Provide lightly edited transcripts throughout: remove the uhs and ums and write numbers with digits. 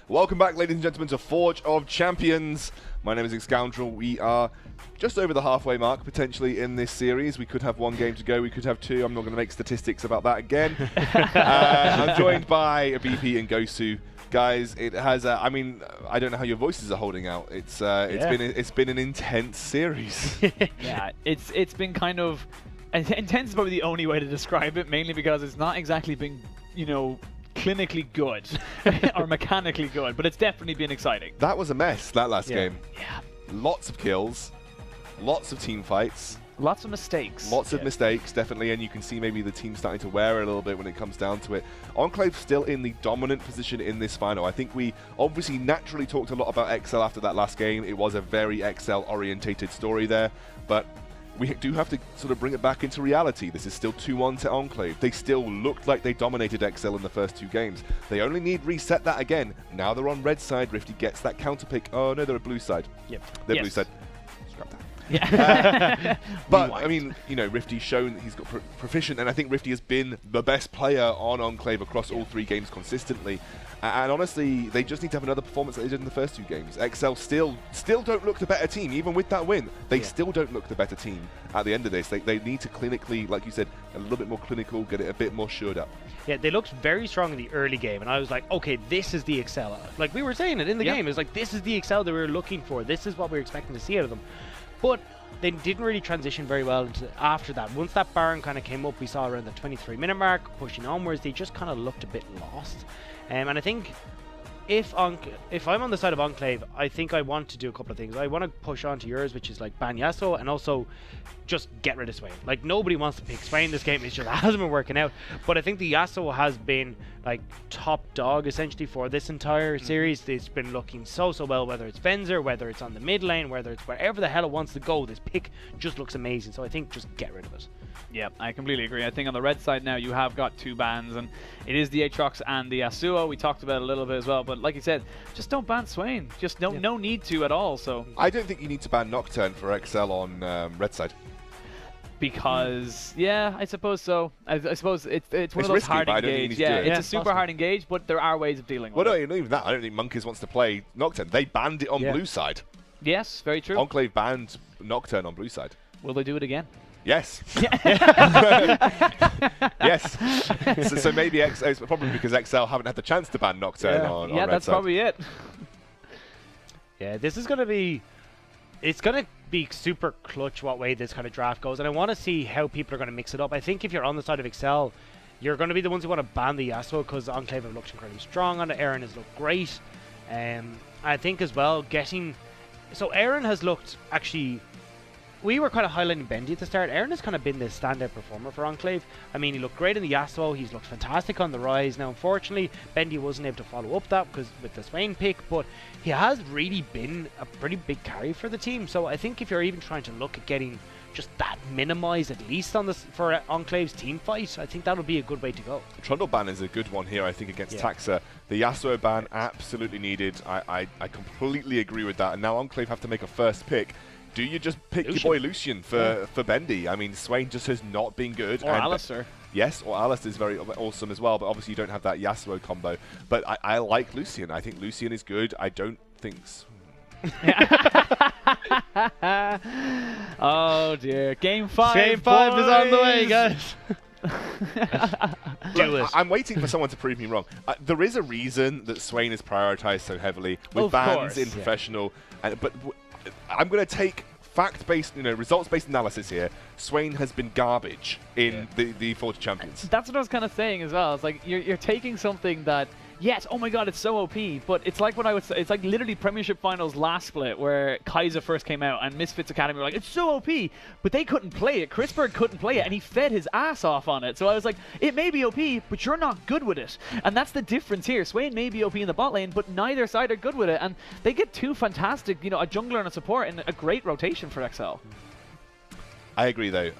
Welcome back, ladies and gentlemen, to Forge of Champions. My name is Scoundrel. We are just over the halfway mark, potentially, in this series. We could have one game to go. We could have two. I'm not going to make statistics about that again. I'm joined by BP and Gosu. Guys, it has. I mean, I don't know how your voices are holding out. It's been an intense series. Yeah, it's been kind of intense. Is probably the only way to describe it. Mainly because it's not exactly been, you know, clinically good or mechanically good, but it's definitely been exciting. That was a mess. That last game. Yeah. Lots of kills, lots of team fights. Lots of mistakes. Lots of mistakes, definitely, and you can see maybe the team starting to wear a little bit when it comes down to it. Enclave still in the dominant position in this final. I think we obviously naturally talked a lot about XL after that last game. It was a very XL-orientated story there, but we do have to sort of bring it back into reality. This is still 2-1 to Enclave. They still looked like they dominated XL in the first two games. They only need reset that again. Now they're on red side. Rifty gets that counter pick. Oh no, they're a blue side. Yep. They're blue side. Scrap that. Yeah. But I mean, you know, Rifty's shown that he's got proficient, and I think Rifty has been the best player on Enclave across all three games consistently. And honestly, they just need to have another performance that they did in the first two games. XL still don't look the better team, even with that win. They still don't look the better team at the end of this. They need to clinically, like you said, a little bit more clinical, get it a bit more shored up. Yeah, they looked very strong in the early game, and I was like, okay, this is the XL. Like we were saying it in the game, it was like, this is the XL that we were looking for. This is what we were expecting to see out of them. But they didn't really transition very well into after that. Once that Baron kind of came up, we saw around the 23-minute mark, pushing onwards, they just kind of looked a bit lost. And I think if I'm on the side of Enclave, I think I want to do a couple of things. I want to push on to yours, which is like ban Yasuo, and also just get rid of Swain. Like, nobody wants to pick Swain this game. It just hasn't been working out. But I think the Yasuo has been like top dog essentially for this entire series. It's been looking so well, whether it's Venzer, whether it's on the mid lane, whether it's wherever the hell it wants to go. This pick just looks amazing. So I think just get rid of it. Yeah, I completely agree. I think on the red side now you have got two bans, and it is the Aatrox and the Yasuo. We talked about it a little bit as well, but like you said, just don't ban Swain. Just no need to at all. So I don't think you need to ban Nocturne for XL on red side. Because yeah, I suppose so. I suppose it's one of those risky, hard but I don't think you engage. need to do it. It's a super hard engage, but there are ways of dealing with Well, it. no, even that. I don't think Monkeys wants to play Nocturne. They banned it on blue side. Yes, very true. Enclave banned Nocturne on blue side. Will they do it again? Yes. Yes. So maybe it's probably because XL haven't had the chance to ban Nocturne on red that's side. probably it. Yeah, this is going to be... It's going to be super clutch what way this kind of draft goes, and I want to see how people are going to mix it up. I think if you're on the side of XL, you're going to be the ones who want to ban the Yasuo because Enclave have looked incredibly strong on it. Aaron has looked great. I think as well, So Aaron has looked actually... We were kind of highlighting Bendy at the start. Aaron has kind of been the standout performer for Enclave. I mean, he looked great in the Yasuo. He's looked fantastic on the Rise. Now, unfortunately, Bendy wasn't able to follow up that because with the Swain pick, but he has really been a pretty big carry for the team. So I think if you're even trying to look at getting just that minimized at least on this for Enclave's team fight, I think that would be a good way to go. The Trundle ban is a good one here, I think, against Taxa. The Yasuo ban, absolutely needed. I completely agree with that. And now Enclave have to make a first pick. Do you just pick your boy Lucian for Bendy? I mean, Swain just has not been good. Or Alistair. Yes, or Alistair is very awesome as well, but obviously you don't have that Yasuo combo. But I like Lucian. I think Lucian is good. I don't think... Oh dear. Game 5. Game 5 is on the way, guys. Do it. I'm waiting for someone to prove me wrong. There is a reason that Swain is prioritized so heavily with bans in professional, but I'm going to take fact-based, results-based analysis here. Swain has been garbage in the Forge Champions. That's what I was kind of saying as well. It's like you're taking something that, yes, oh my god, it's so OP, but it's like what I would say. It's like literally Premiership Finals last split where Kaiser first came out and Misfits Academy were like, it's so OP, but they couldn't play it. Chrisberg couldn't play it, and he fed his ass off on it. So I was like, it may be OP, but you're not good with it. And that's the difference here. Swain may be OP in the bot lane, but neither side are good with it. And they get two fantastic, a jungler and a support and a great rotation for XL. I agree, though.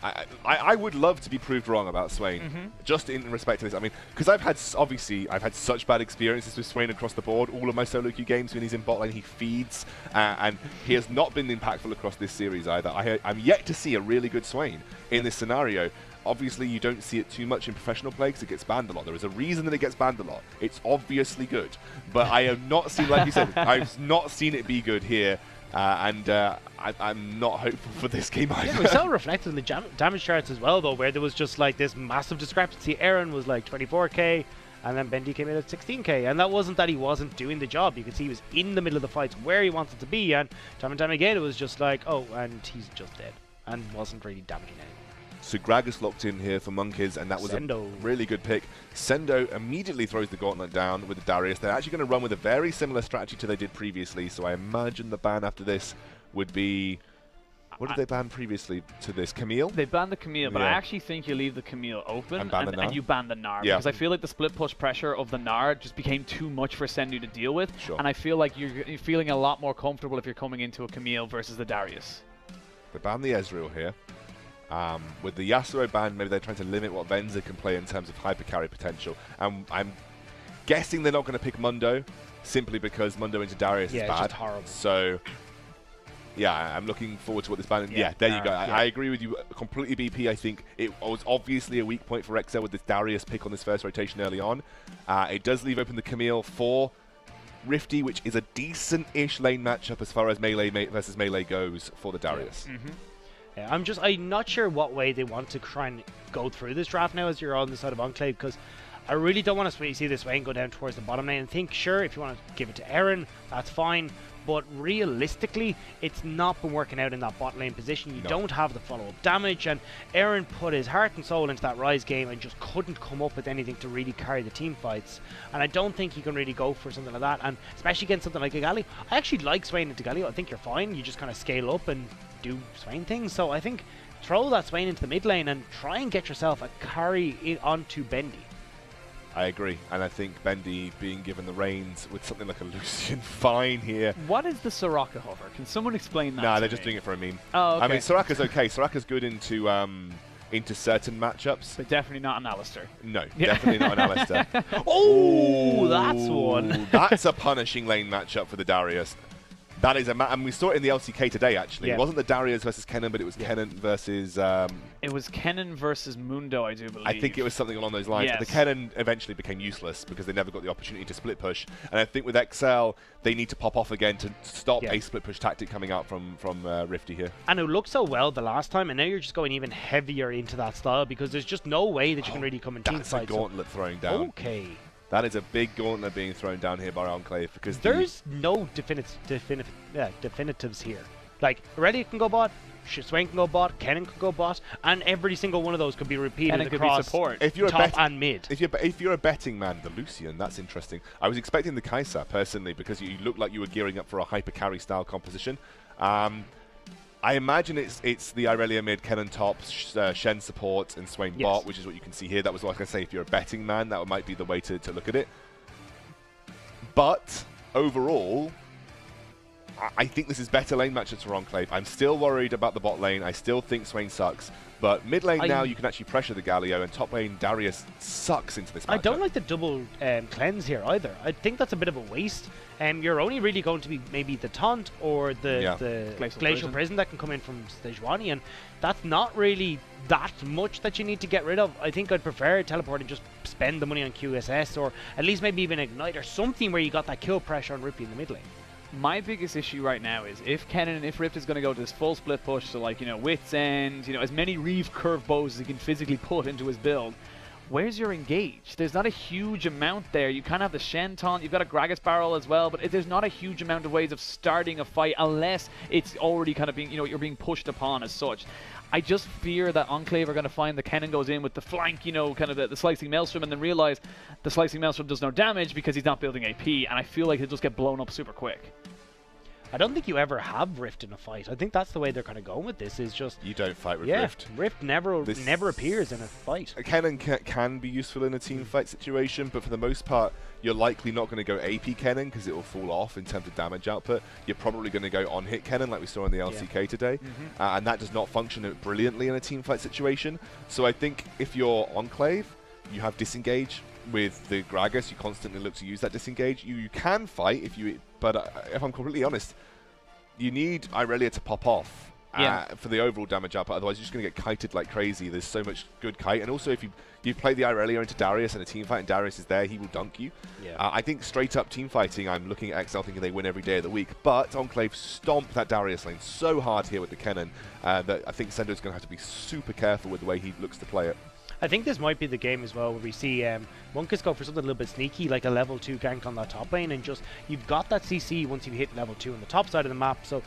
I would love to be proved wrong about Swain, just in respect to this. I mean, because I've had such bad experiences with Swain across the board. All of my solo queue games, when he's in bot lane, he feeds, and he has not been impactful across this series either. I'm yet to see a really good Swain in this scenario. Obviously, you don't see it too much in professional play because it gets banned a lot. There is a reason that it gets banned a lot. It's obviously good, but I have not seen, like you said, I've not seen it be good here. I'm not hopeful for this game either. Yeah, we saw it reflected in the damage charts as well, though, where there was just like this massive discrepancy. Aaron was like 24k, and then Bendy came in at 16k, and that wasn't that he wasn't doing the job. You could see he was in the middle of the fights where he wanted to be, and time again it was just like, oh, and he's just dead, and wasn't really damaging anyone. So Gragas locked in here for Monkeys, and that was a really good pick. Sendo immediately throws the gauntlet down with the Darius. They're actually going to run with a very similar strategy to they did previously, so I imagine the ban after this would be... What did they ban previously to this? Camille? They banned the Camille, but I actually think you leave the Camille open and you ban the Gnar. Yeah. Because I feel like the split push pressure of the Gnar just became too much for Sendu to deal with. Sure. And I feel like you're feeling a lot more comfortable if you're coming into a Camille versus the Darius. They ban the Ezreal here. With the Yasuo ban, maybe they're trying to limit what Venza can play in terms of hyper carry potential. I'm guessing they're not going to pick Mundo, simply because Mundo into Darius is bad. Just horrible. So, yeah, I'm looking forward to what this ban... Yeah, there you go. I agree with you completely, BP. I think it was obviously a weak point for XL with this Darius pick on this first rotation early on. It does leave open the Camille for Rifty, which is a decent-ish lane matchup as far as melee versus melee goes for the Darius. Yeah, I'm not sure what way they want to try and go through this draft now as you're on the side of Enclave, because I really don't want to see this Swain go down towards the bottom lane and think, sure, if you want to give it to Aaron, that's fine, but realistically, it's not been working out in that bot lane position. You don't have the follow-up damage, and Aaron put his heart and soul into that Rise game and just couldn't come up with anything to really carry the team fights, and I don't think he can really go for something like that, and especially against something like a Galio. I actually like Swain into Galio. I think you're fine. You just kind of scale up and do Swain things, so I think throw that Swain into the mid lane and try and get yourself a carry onto Bendy. I agree, and I think Bendy being given the reins with something like a Lucian fine here. What is the Soraka hover? Can someone explain that? Nah, they're just doing it for a meme. Oh, okay. I mean, Soraka's okay. Soraka's good into certain matchups. But definitely not an Alistair. No, definitely not an Alistair. Oh, that's one. That's a punishing lane matchup for the Darius. That is and we saw it in the LCK today, actually. It wasn't the Darius versus Kennen, but it was Kennen versus... it was Kennen versus Mundo, I do believe. I think it was something along those lines. Yes. But the Kennen eventually became useless because they never got the opportunity to split push. And I think with XL, they need to pop off again to stop a split push tactic coming out from Rifty here. And it looked so well the last time, and now you're just going even heavier into that style because there's just no way that you can really come in team fights. That's a gauntlet throwing down. Okay. That is a big gauntlet being thrown down here by Enclave because there's no definitives here. Like, Aurelia can go bot, Swain can go bot, Kennen can go bot, and every single one of those could be repeated across support. If you're top and mid. If you're a betting man, the Lucian, that's interesting. I was expecting the Kai'Sa personally because you looked like you were gearing up for a hyper carry style composition. I imagine it's the Irelia mid, Kennen top, Shen support, and Swain bot, which is what you can see here. That was like I say, if you're a betting man, that might be the way to look at it. But overall, I think this is better lane matchups for Enclave. I'm still worried about the bot lane. I still think Swain sucks. But mid lane now, you can actually pressure the Galio, and top lane, Darius sucks into this matchup. I don't like the double cleanse here either. I think that's a bit of a waste. You're only really going to be maybe the Taunt or the Glacial Prison that can come in from Sejuani, and that's not really that much that you need to get rid of. I think I'd prefer teleport and just spend the money on QSS, or at least maybe even Ignite or something where you got that kill pressure on Rippy in the mid lane. My biggest issue right now is if Rift is going to go to this full split push, so like, Wit's End, as many Reeve curve bows as he can physically put into his build, where's your engage? There's not a huge amount there. You kind of have the Shen taunt, you've got a Gragas barrel as well, but there's not a huge amount of ways of starting a fight unless it's already kind of being, you're being pushed upon as such. I just fear that Enclave are going to find the Kennen goes in with the flank, kind of the Slicing Maelstrom, and then realize the Slicing Maelstrom does no damage because he's not building AP, and I feel like he'll just get blown up super quick. I don't think you ever have Rift in a fight. I think that's the way they're kind of going with this. Is just You don't fight with yeah, Rift. Rift never appears in a fight. Kennen can be useful in a team fight situation, but for the most part, you're likely not going to go AP Kennen because it will fall off in terms of damage output. You're probably going to go on-hit Kennen like we saw in the LCK today, and that does not function brilliantly in a team fight situation. So I think if you're Enclave, you have disengage with the Gragas. You constantly look to use that disengage. You can fight but if I'm completely honest, you need Irelia to pop off for the overall damage output. Otherwise, you're just going to get kited like crazy. There's so much good kite, and also if you play the Irelia into Darius in a team fight and Darius is there, he will dunk you. I think straight up team fighting, I'm looking at XL thinking they win every day of the week, but Enclave stomped that Darius lane so hard here with the Kennen that I think Sendo's going to have to be super careful with the way he looks to play it. I think this might be the game as well where we see Monkus go for something a little bit sneaky, like a level 2 gank on that top lane, and just you've got that CC once you hit level 2 on the top side of the map. So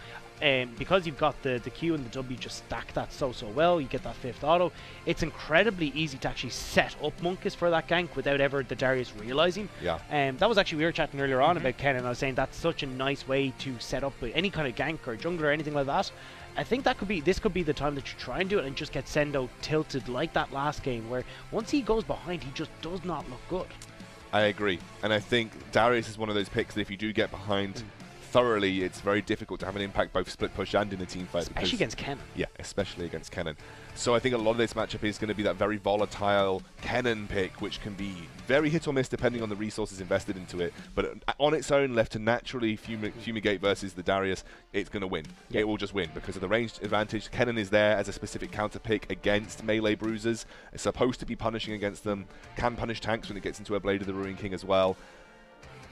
because you've got the Q and the W just stack that so well, you get that 5th auto. It's incredibly easy to actually set up Monkus for that gank without ever the Darius realizing. That was actually, we were chatting earlier on about Ken, and I was saying that's such a nice way to set up with any kind of gank or jungler or anything like that. I think this could be the time that you try and do it and just get Sendo tilted like that last game, where once he goes behind, he just does not look good. I agree, and I think Darius is one of those picks that if you do get behind thoroughly, it's very difficult to have an impact both split push and in a team fight. Especially against Kennen. Yeah, especially against Kennen. So I think a lot of this matchup is going to be that very volatile Kennen pick, which can be very hit or miss depending on the resources invested into it. But on its own, left to naturally fumigate versus the Darius, it's going to win. It will just win because of the range advantage. Kennen is there as a specific counter pick against melee bruisers. It's supposed to be punishing against them. Can punish tanks when it gets into a Blade of the Ruin King as well.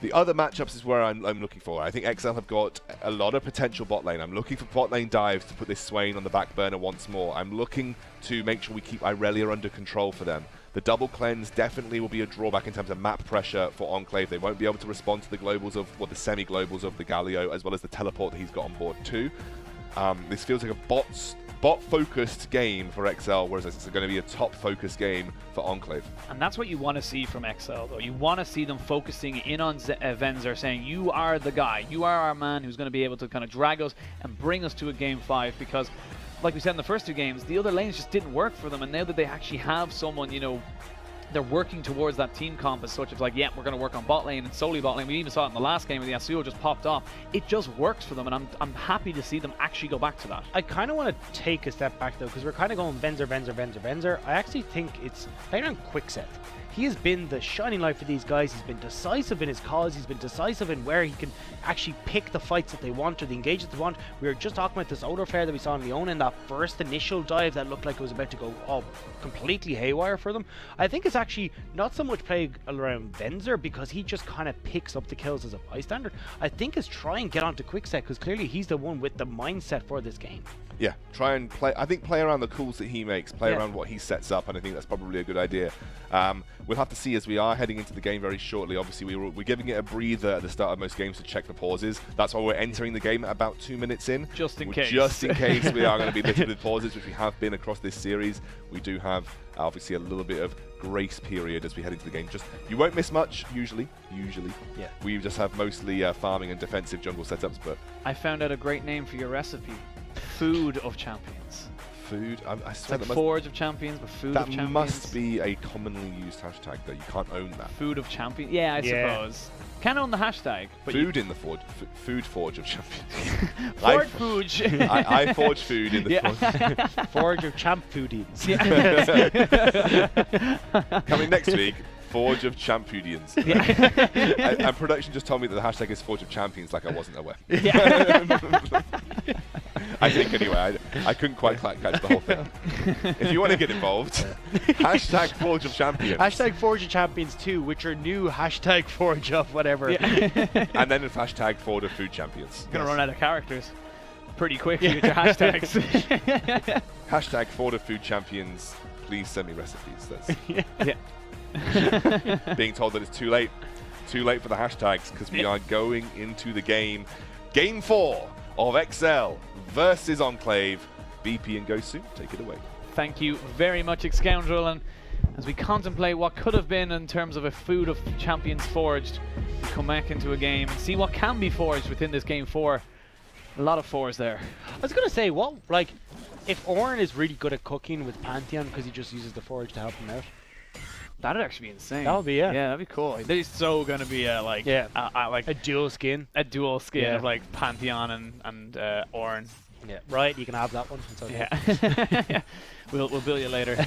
The other matchups is where I'm looking for. I think XL have got a lot of potential bot lane. I'm looking for bot lane dives to put this Swain on the back burner once more. I'm looking to make sure we keep Irelia under control for them. The double cleanse definitely will be a drawback in terms of map pressure for Enclave. They won't be able to respond to the globals the semi-globals of the Galio, as well as the teleport that he's got on board too. This feels like a bot-focused game for XL, whereas it's going to be a top-focused game for Enclave. And that's what you want to see from XL, though. You want to see them focusing in on Venzer, saying, you are the guy, you are our man who's going to be able to kind of drag us and bring us to a game 5, because, like we said in the first 2 games, the other lanes just didn't work for them, and now that they actually have someone, you know, they're working towards that team comp as such. It's like, yeah, we're going to work on bot lane and solely bot lane. We even saw it in the last game where the Yasuo just popped off. It just works for them, and I'm happy to see them actually go back to that. I kind of want to take a step back, though, because we're kind of going Venzer. I actually think it's playing around Quickset. He has been the shining light for these guys. He's been decisive in his cause. He's been decisive in where he can actually pick the fights that they want or the engagements they want. We were just talking about this Odor Flare that we saw in Leona in that first initial dive that looked like it was about to go completely haywire for them. I think it's actually not so much playing around Venzer because he just kind of picks up the kills as a bystander. I think it's try and get onto Quickset because clearly he's the one with the mindset for this game. Yeah, try and play. I think play around the calls that he makes, play around what he sets up, and I think that's probably a good idea. We'll have to see as we are heading into the game very shortly. Obviously, we're giving it a breather at the start of most games to check the pauses. That's why we're entering the game at about 2 minutes in. Just in case. Just in case we are going to be littered with pauses, which we have been across this series. We do have, obviously, a little bit of grace period as we head into the game. You won't miss much, usually. Yeah. We just have mostly farming and defensive jungle setups, but... I found out a great name for your recipe. Food of Champions. Food? I it's like Forge of Champions, but Food of Champions. That must be a commonly used hashtag, though. You can't own that. Food of Champions? Yeah, I suppose. Can own the hashtag. But food in the Forge. Food Forge of Champions. Forge Food. I forge food in the Forge. Forge of Champ Foodies. Coming next week. Forge of Champions. And production just told me that the hashtag is Forge of Champions, like I wasn't aware. I think anyway, I couldn't quite catch the whole thing. If you want to get involved, hashtag Forge of Champions. Hashtag Forge of Champions 2, which are new hashtag Forge of whatever. And then it's hashtag Forge of Food Champions. Gonna run out of characters pretty quick with your hashtags. Hashtag Forge of Food Champions, please send me recipes. That's being told that it's too late for the hashtags because we are going into the game. Game 4 of XL versus Enclave. BP and Gosu, take it away. Thank you very much, Scoundrel. And as we contemplate what could have been in terms of a Food of Champions forged, we come back into a game and see what can be forged within this game 4. A lot of fours there. I was gonna say, what, like, if Oren is really good at cooking with Pantheon because he just uses the forge to help him out. That'd actually be insane. That would be, yeah. Yeah, that'd be cool. There's so gonna be like a dual skin. A dual skin of like Pantheon and Oren. Yeah, right. You can have that one. It's okay. Yeah, we'll bill you later.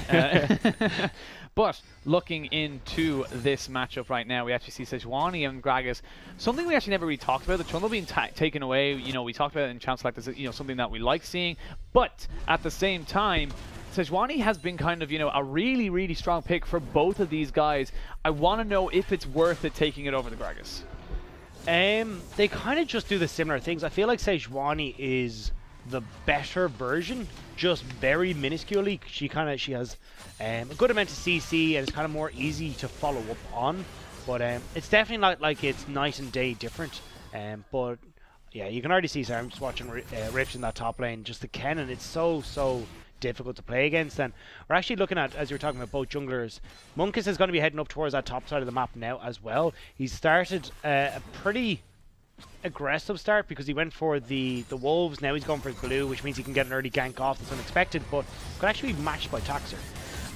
But looking into this matchup right now, we actually see Sejuani and Gragas. Something we actually never really talked about. The Trundle being taken away. You know, we talked about it in Champ Select as something that we like seeing. But at the same time, Sejuani has been kind of, a really, really strong pick for both of these guys. I want to know if it's worth it taking it over the Gragas. They kind of just do the similar things. I feel like Sejuani is the better version, just very minusculely. She has a good amount of CC and it's kind of more easy to follow up on. But it's definitely not like it's night and day different. But yeah, you can already see. So I'm just watching Rift in that top lane. Just the Kennen, it's so difficult to play against. And we're actually looking at, as you were talking about, both junglers. Monkus is going to be heading up towards that top side of the map now as well. He started a pretty aggressive start because he went for the wolves. Now he's going for his blue, which means he can get an early gank off. That's unexpected, but could actually be matched by Taxer.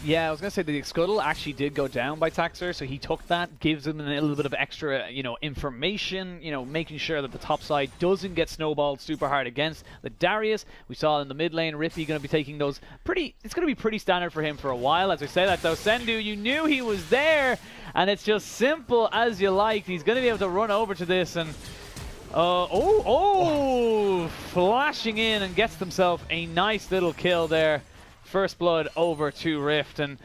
Yeah, I was going to say the Scuttle actually did go down by Taxer, so he took that, gives him a little bit of extra, information, making sure that the top side doesn't get snowballed super hard against the Darius. We saw in the mid lane, Rippy going to be taking those it's going to be pretty standard for him for a while. As we say that though, Sendu, you knew he was there, and it's just simple as you like. He's going to be able to run over to this and flashing in and gets himself a nice little kill there. First blood over to Rift, and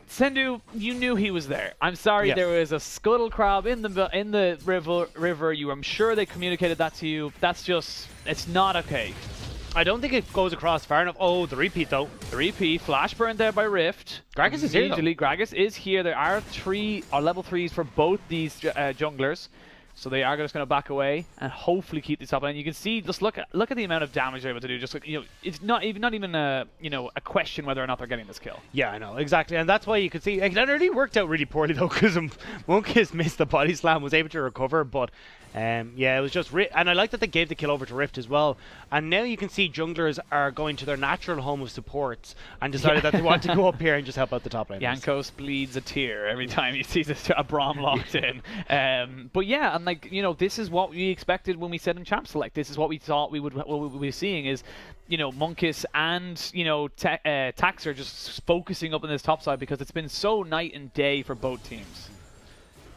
Sendu, you knew he was there. I'm sorry, there was a scuttle crab in the river. I'm sure they communicated that to you. That's just, it's not okay. I don't think it goes across far enough. Oh, the repeat though. The repeat, flash burn there by Rift. Gragas is here though. Gragas is here. There are level 3s for both these junglers. So they are just going to back away and hopefully keep this up. And you can see, just look at the amount of damage they're able to do. Just it's not even a question whether or not they're getting this kill. Yeah, I know exactly, and that's why you could see that really worked out really poorly though, because Monkus missed the body slam, was able to recover, but yeah, it was just and I like that they gave the kill over to Rift as well. And now you can see junglers are going to their natural home of supports and decided that they want to go up here and just help out the top lane. Yankos bleeds a tear every time he sees a Braum locked in. But yeah, and this is what we expected when we said in Champ Select. This is what we thought we would be seeing is, Monkus and Taxer just focusing up on this top side because it's been so night and day for both teams.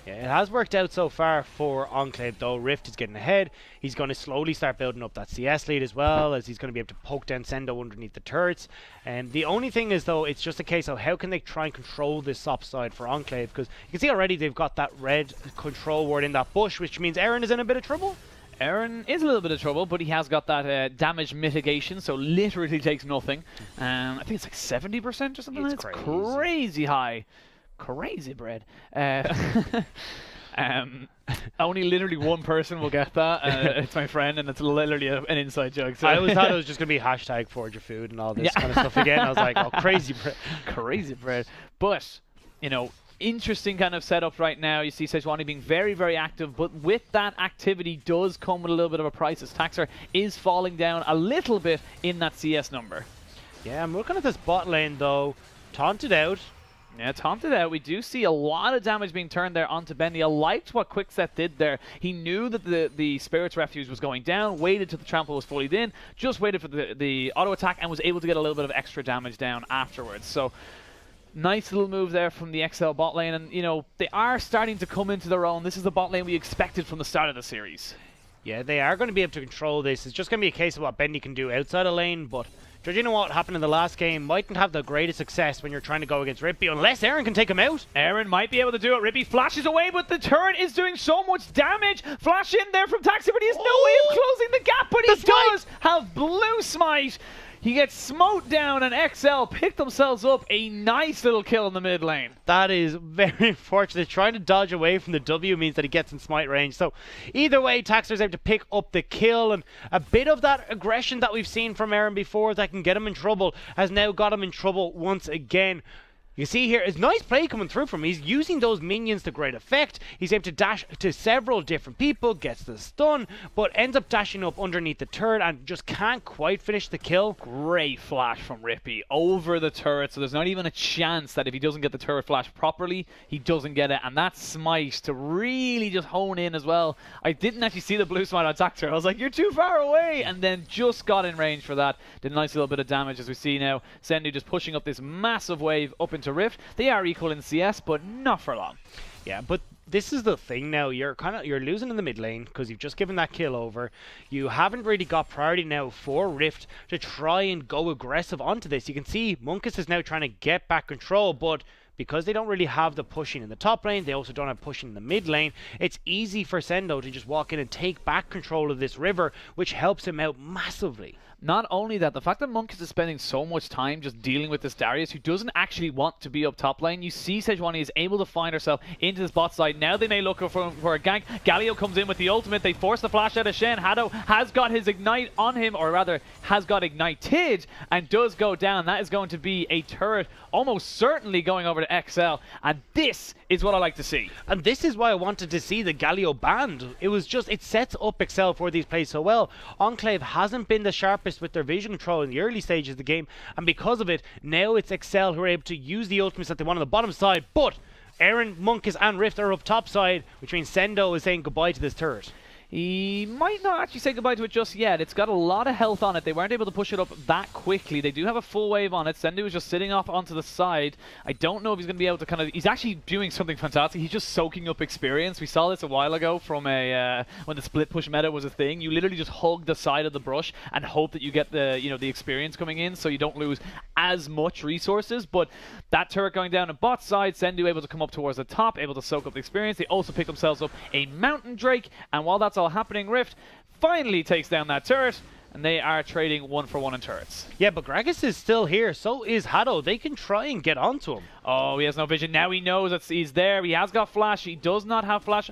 Yeah, it has worked out so far for Enclave though. Rift is getting ahead. He's going to slowly start building up that CS lead as well, as he's going to be able to poke down Sendo underneath the turrets. And the only thing is though, it's just a case of how can they try and control this top side for Enclave, because you can see already they've got that red control ward in that bush, which means Aaron is in a bit of trouble. Aaron is a little bit of trouble, but he has got that damage mitigation, so literally takes nothing. I think it's like 70% or something. It's crazy high. Crazy bread. Only literally one person will get that. It's my friend, and it's literally an inside joke. So I always thought it was just going to be hashtag forge your food and all this kind of stuff again. I was like, oh, crazy bread. Crazy bread. But, interesting kind of setup right now. You see Sejuani being very, very active, but with that activity does come with a little bit of a price, as Taxer is falling down a little bit in that CS number. Yeah, I'm looking at this bot lane though. Taunted out. Yeah, taunted out. We do see a lot of damage being turned there onto Bendy. I liked what Quickset did there. He knew that the Spirit's Refuge was going down, waited till the trample was fully in, just waited for the auto attack, and was able to get a little bit of extra damage down afterwards. So, nice little move there from the XL bot lane, and they are starting to come into their own. This is the bot lane we expected from the start of the series. Yeah, they are going to be able to control this. It's just going to be a case of what Bendy can do outside of lane, but judging on what happened in the last game, mightn't have the greatest success when you're trying to go against Rippy, unless Aaron can take him out. Aaron might be able to do it. Rippy flashes away, but the turret is doing so much damage. Flash in there from Taxi, but he has no way of closing the gap, but he does have blue smite. He gets smote down, and XL pick themselves up a nice little kill in the mid lane. That is very unfortunate. Trying to dodge away from the W means that he gets in smite range. So either way, Taxer's able to pick up the kill, and a bit of that aggression that we've seen from Aaron before that can get him in trouble has now got him in trouble once again. You see here, it's nice play coming through from him. He's using those minions to great effect. He's able to dash to several different people, gets the stun, but ends up dashing up underneath the turret and just can't quite finish the kill. Great flash from Rippy over the turret, so there's not even a chance that if he doesn't get the turret flash properly, he doesn't get it. And that smite to really just hone in as well. I didn't actually see the blue smite on Tactor. I was like, you're too far away, and then just got in range for that. Did a nice little bit of damage, as we see now. Sendu just pushing up this massive wave up into Rift. They are equal in CS, but not for long. Yeah, but this is the thing now. You're losing in the mid lane because you've just given that kill over. You haven't really got priority now for Rift to try and go aggressive onto this. You can see Monkus is now trying to get back control, but because they don't really have the pushing in the top lane, they also don't have pushing in the mid lane, it's easy for Sendo to just walk in and take back control of this river, which helps him out massively. Not only that, the fact that Monkus is spending so much time just dealing with this Darius, who doesn't actually want to be up top lane. You see Sejuani is able to find herself into this bot side. Now they may look for a gank. Galio comes in with the ultimate. They force the flash out of Shen. Hado has got his ignite on him, or rather has got ignited, and does go down. That is going to be a turret almost certainly going over to XL, and this is what I like to see. And this is why I wanted to see the Galio banned. It sets up XL for these plays so well. Enclave hasn't been the sharpest with their vision control in the early stages of the game, and because of it, now it's XL who are able to use the ultimates that they want on the bottom side, but Aaron, Monkus and Rift are up top side, which means Sendo is saying goodbye to this turret. He might not actually say goodbye to it just yet. It's got a lot of health on it. They weren't able to push it up that quickly. They do have a full wave on it. Sendu is just sitting off onto the side. I don't know if he's going to be able to kind of... He's actually doing something fantastic. He's just soaking up experience. We saw this a while ago from when the split push meta was a thing. You literally just hug the side of the brush and hope that you get the experience coming in so you don't lose as much resources. But that turret going down on bot side, Sendu able to come up towards the top, able to soak up the experience. They also pick themselves up a Mountain Drake, and while that's all happening, Rift finally takes down that turret, and they are trading 1-for-1 in turrets. Yeah, but Gragas is still here, so is Hado. They can try and get onto him. Oh, he has no vision. Now he knows that he's there. He has got flash. He does not have flash.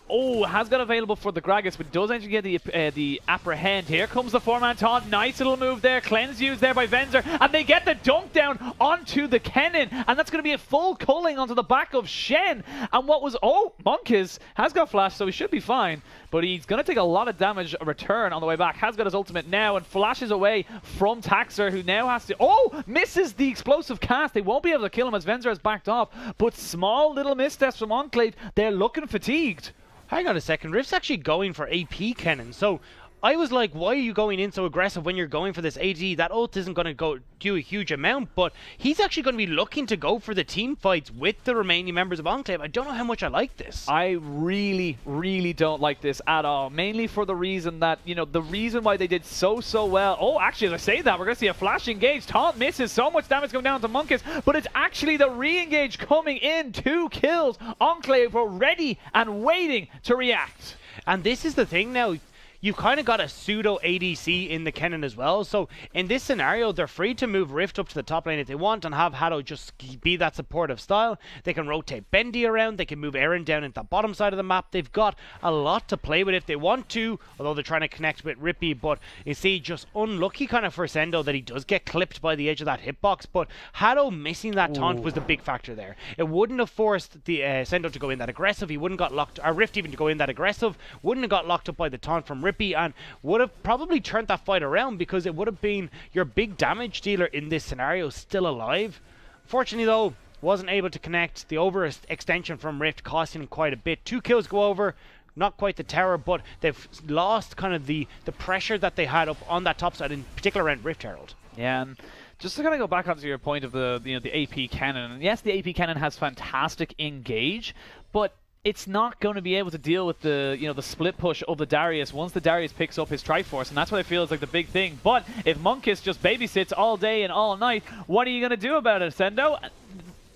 Oh, has got available for the Gragas, but does actually get the apprehend. Here comes the 4-man taunt. Nice little move there. Cleanse used there by Venzer, and they get the dunk down onto the Kennen, and that's going to be a full culling onto the back of Shen. And what was... Oh, Monkus has got flash, so he should be fine, but he's going to take a lot of damage return on the way back. Has got his ultimate now and flashes away from Taxer, who now has to... Oh, misses the explosive cast. They won't be able to kill him as Venzer has backed off, but small little missteps from Enclave. They're looking fatigued. Hang on a second, Rift's actually going for AP Kennen, so I was like, why are you going in so aggressive when you're going for this AD? That ult isn't going to go do a huge amount, but he's actually going to be looking to go for the team fights with the remaining members of Enclave. I don't know how much I like this. I really, really don't like this at all, mainly for the reason that, the reason why they did so well. Oh, actually, as I say that, we're going to see a flash engage. Taunt misses, so much damage going down to Monkus, but it's actually the re-engage coming in. 2 kills. Enclave were ready and waiting to react. And this is the thing now. You've kind of got a pseudo ADC in the Kennen as well, so in this scenario they're free to move Rift up to the top lane if they want and have Hado just be that supportive style. They can rotate Bendy around, they can move Aaron down into the bottom side of the map. They've got a lot to play with if they want to, although they're trying to connect with Rippy, but you see, just unlucky kind of for Sendo that he does get clipped by the edge of that hitbox, but Hado missing that taunt was the big factor there. It wouldn't have forced the Sendo to go in that aggressive, he wouldn't got locked, or Rift even to go in that aggressive, wouldn't have got locked up by the taunt from Rippy, and would have probably turned that fight around because it would have been your big damage dealer in this scenario still alive. Fortunately though, wasn't able to connect. The overextension from Rift costing him quite a bit. 2 kills go over, not quite the tower, but they've lost kind of the pressure that they had up on that top side, in particular around Rift Herald. Yeah, and just to kind of go back onto your point of the AP Cannon, and yes, the AP Cannon has fantastic engage, but it's not going to be able to deal with the the split push of the Darius once the Darius picks up his Triforce, and that's what I feel is like the big thing. But if Monkus just babysits all day and all night, what are you going to do about it, Sendo?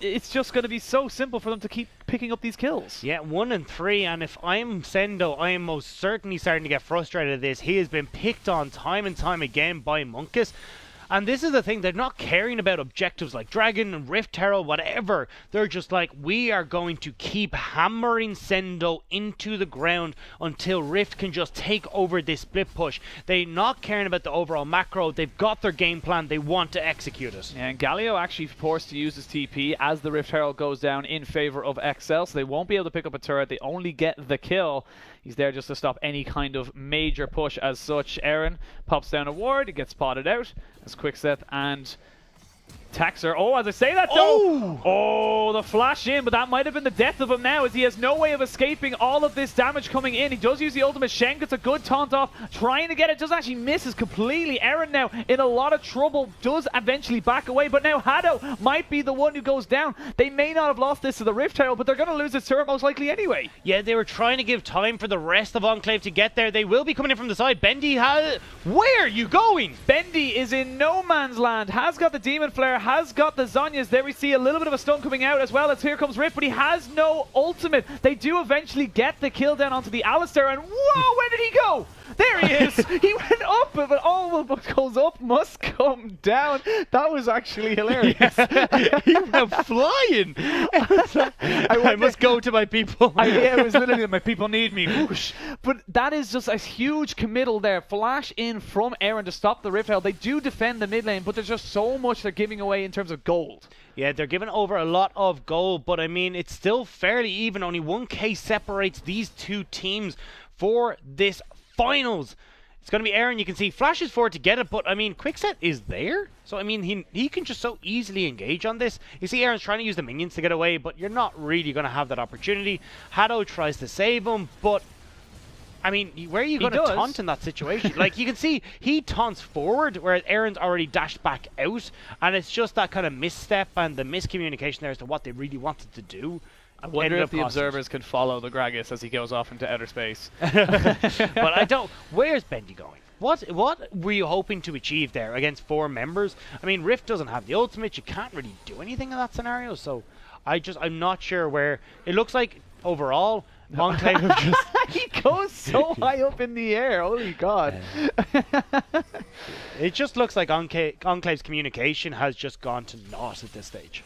It's just going to be so simple for them to keep picking up these kills. Yeah, 1 and 3, and if I'm Sendo, I am most certainly starting to get frustrated at this. He has been picked on time and time again by Monkus. And this is the thing, they're not caring about objectives like Dragon and Rift Herald, whatever. They're just like, we are going to keep hammering Sendo into the ground until Rift can just take over this split push. They're not caring about the overall macro. They've got their game plan. They want to execute it. And Galio actually forced to use his TP as the Rift Herald goes down in favor of XL, so they won't be able to pick up a turret. They only get the kill. He's there just to stop any kind of major push as such. Aaron pops down a ward. He gets spotted out as Quickset and Taxer. Oh, as I say that though, oh, the flash in, but that might have been the death of him now, as he has no way of escaping all of this damage coming in. He does use the ultimate. Shen gets a good taunt off, trying to get it, just actually misses completely. Aaron now in a lot of trouble, does eventually back away, but now Hado might be the one who goes down. They may not have lost this to the Rift Herald, but they're going to lose this turret most likely anyway. Yeah, they were trying to give time for the rest of Enclave to get there. They will be coming in from the side. Bendy has... Where are you going? Bendy is in no man's land, has got the Demon Flare, has got the Zhonya's. There we see a little bit of a stun coming out as well as here comes Rift, but he has no ultimate. They do eventually get the kill down onto the Alistair, and whoa, where did he go? There he is! He went up, but all what goes up must come down. That was actually hilarious. He went flying. I must go to my people. Yeah, it was literally, my people need me. Whoosh. But that is just a huge committal there. Flash in from Aaron to stop the Rift Herald. They do defend the mid lane, but there's just so much they're giving away in terms of gold. Yeah, they're giving over a lot of gold, but I mean, it's still fairly even. Only 1k separates these two teams for this finals. It's going to be Aaron. You can see flashes forward to get it, but I mean, Quickset is there. So I mean, he can just so easily engage on this. You see Aaron's trying to use the minions to get away, but you're not really going to have that opportunity. Hado tries to save him, but I mean, where are you going to taunt in that situation? Like, you can see he taunts forward, whereas Aaron's already dashed back out, and it's just that kind of misstep and the miscommunication there as to what they really wanted to do. I wonder if the observers can follow the Gragas as he goes off into outer space. But I don't... Where's Bendy going? What were you hoping to achieve there against 4 members? I mean, Rift doesn't have the ultimate. You can't really do anything in that scenario, so I'm not sure where... It looks like, overall... Enclave have just... He goes so high up in the air, holy god. It just looks like Enclave's communication has just gone to naught at this stage.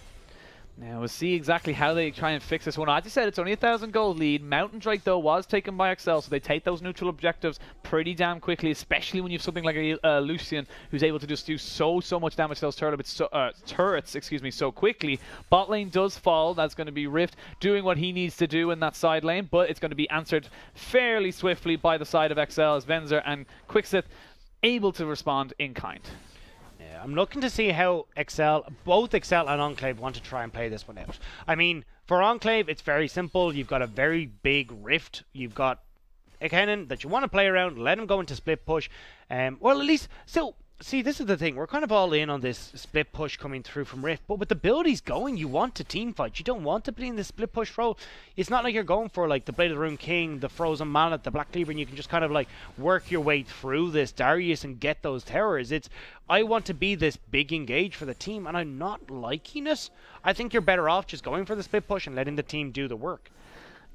Now we'll see exactly how they try and fix this one. As I said, it's only a 1,000 gold lead. Mountain Drake though was taken by XL, so they take those neutral objectives pretty damn quickly, especially when you have something like a Lucian who's able to just do so much damage to those turrets, so quickly. Bot lane does fall. That's going to be Rift doing what he needs to do in that side lane, but it's going to be answered fairly swiftly by the side of XL as Venzer and Quickset able to respond in kind. I'm looking to see how both XL and Enclave want to try and play this one out. I mean, for Enclave, it's very simple. You've got a very big Rift. You've got a cannon that you want to play around. Let him go into split push. Well, at least... So, see, this is the thing. We're kind of all in on this split push coming through from Rift. But with the build he's going, you want to team fight. You don't want to be in the split push role. It's not like you're going for like the Blade of the Rune King, the Frozen Mallet, the Black Cleaver, and you can just kind of like work your way through this Darius and get those towers. It's, I want to be this big engage for the team, and I'm not liking it. I think you're better off just going for the split push and letting the team do the work.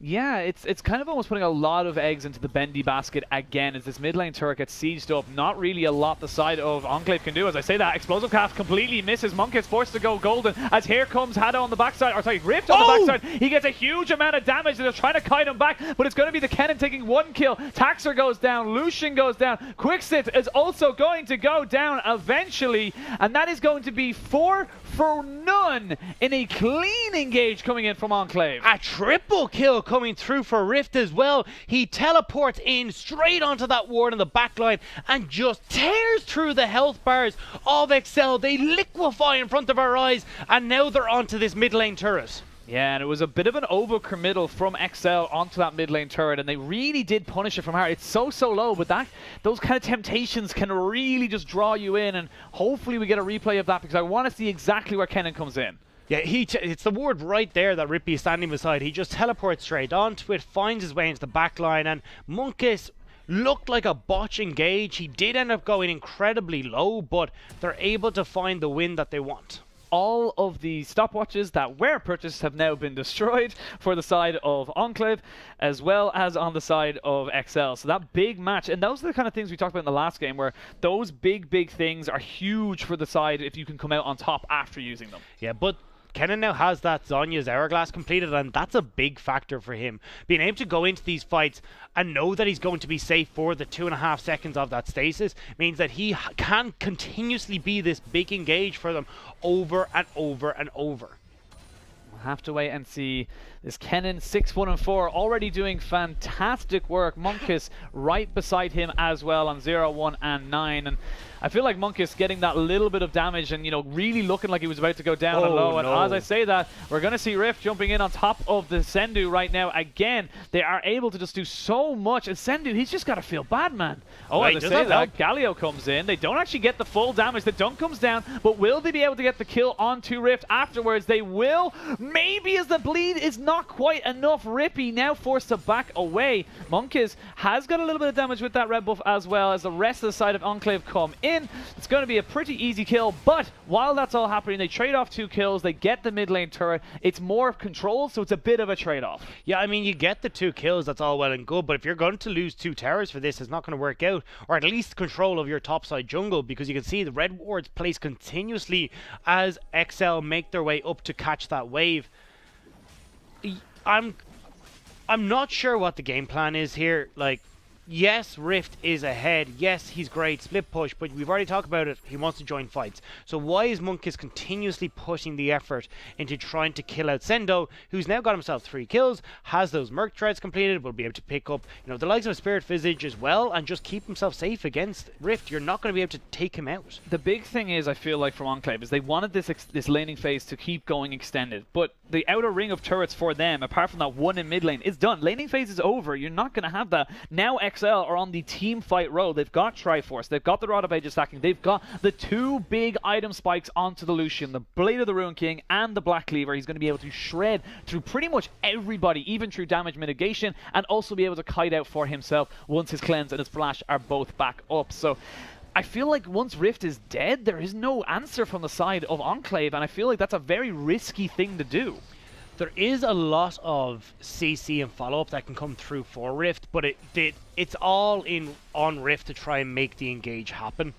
Yeah, it's kind of almost putting a lot of eggs into the Bendy basket again as this mid lane turret gets sieged up. Not really a lot the side of Enclave can do. As I say that, Explosive Cast completely misses. Monk is forced to go golden as here comes Hado on the backside, or sorry, Rift on the backside. He gets a huge amount of damage and they're trying to kite him back, but it's going to be the Kennen taking 1 kill. Taxer goes down, Lucian goes down, Quicksit is also going to go down eventually, and that is going to be 4 for none in a clean engage coming in from Enclave. A triple kill coming through for Rift as well. He teleports in straight onto that ward in the backline and just tears through the health bars of XL. They liquefy in front of our eyes, and now they're onto this mid lane turret. Yeah, and it was a bit of an over-committal from XL onto that mid lane turret, and they really did punish it from hard. It's so low, but those kind of temptations can really just draw you in, and hopefully we get a replay of that because I want to see exactly where Kennen comes in. Yeah, it's the ward right there that Rippy is standing beside. He just teleports straight onto it, finds his way into the back line, and Monkus looked like a botch engage. He did end up going incredibly low, but they're able to find the win that they want. all of the stopwatches that were purchased have now been destroyed for the side of Enclave, as well as on the side of XL. So that big match, and those are the kind of things we talked about in the last game, where those big things are huge for the side if you can come out on top after using them. Yeah, but Kennen now has that Zonya's Hourglass completed, and that's a big factor for him. Being able to go into these fights and know that he's going to be safe for the 2.5 seconds of that stasis means that he can continuously be this big engage for them over and over and over. We'll have to wait and see. This Kennen 6-1-4 already doing fantastic work. Monkus right beside him as well on 0, 1, and 9. And I feel like Monkus getting that little bit of damage and, you know, really looking like he was about to go down and low. And as I say that, we're going to see Rift jumping in on top of the Sendu right now. Again, they are able to just do so much. And Sendu, he's just got to feel bad, man. Oh, as I say that, Galio comes in. They don't actually get the full damage. The dunk comes down, but will they be able to get the kill onto Rift afterwards? They will. Maybe as the bleed is not quite enough. Rippy now forced to back away. Monkus has got a little bit of damage with that red buff as well as the rest of the side of Enclave come in. It's going to be a pretty easy kill, but while that's all happening, they trade off 2 kills. They get the mid lane turret. It's more controlled, so it's a bit of a trade-off. Yeah, I mean, you get the 2 kills, that's all well and good, but if you're going to lose 2 towers for this, it's not going to work out, or at least control of your topside jungle, because you can see the red wards placed continuously as XL make their way up to catch that wave. I'm not sure what the game plan is here. Like, yes, Rift is ahead. Yes, he's great. Split push, but we've already talked about it. He wants to join fights. So why is Monkus continuously pushing the effort into trying to kill out Sendo, who's now got himself 3 kills, has those Merc Treads completed, will be able to pick up, you know, the likes of Spirit Visage as well, and just keep himself safe against Rift. You're not going to be able to take him out. The big thing is, I feel like from Enclave, is they wanted this laning phase to keep going extended, but the outer ring of turrets for them, apart from that one in mid lane, is done. Laning phase is over. You're not going to have that. Now XL are on the team fight road. They've got Triforce, they've got the Rod of Ages stacking, they've got the 2 big item spikes onto the Lucian, the Blade of the Ruin King and the Black Cleaver. He's going to be able to shred through pretty much everybody, even through damage mitigation, and also be able to kite out for himself once his cleanse and his flash are both back up. So I feel like once Rift is dead, there is no answer from the side of Enclave, and I feel like that's a very risky thing to do. There is a lot of CC and follow-up that can come through for Rift, but it's all on Rift to try and make the engage happen,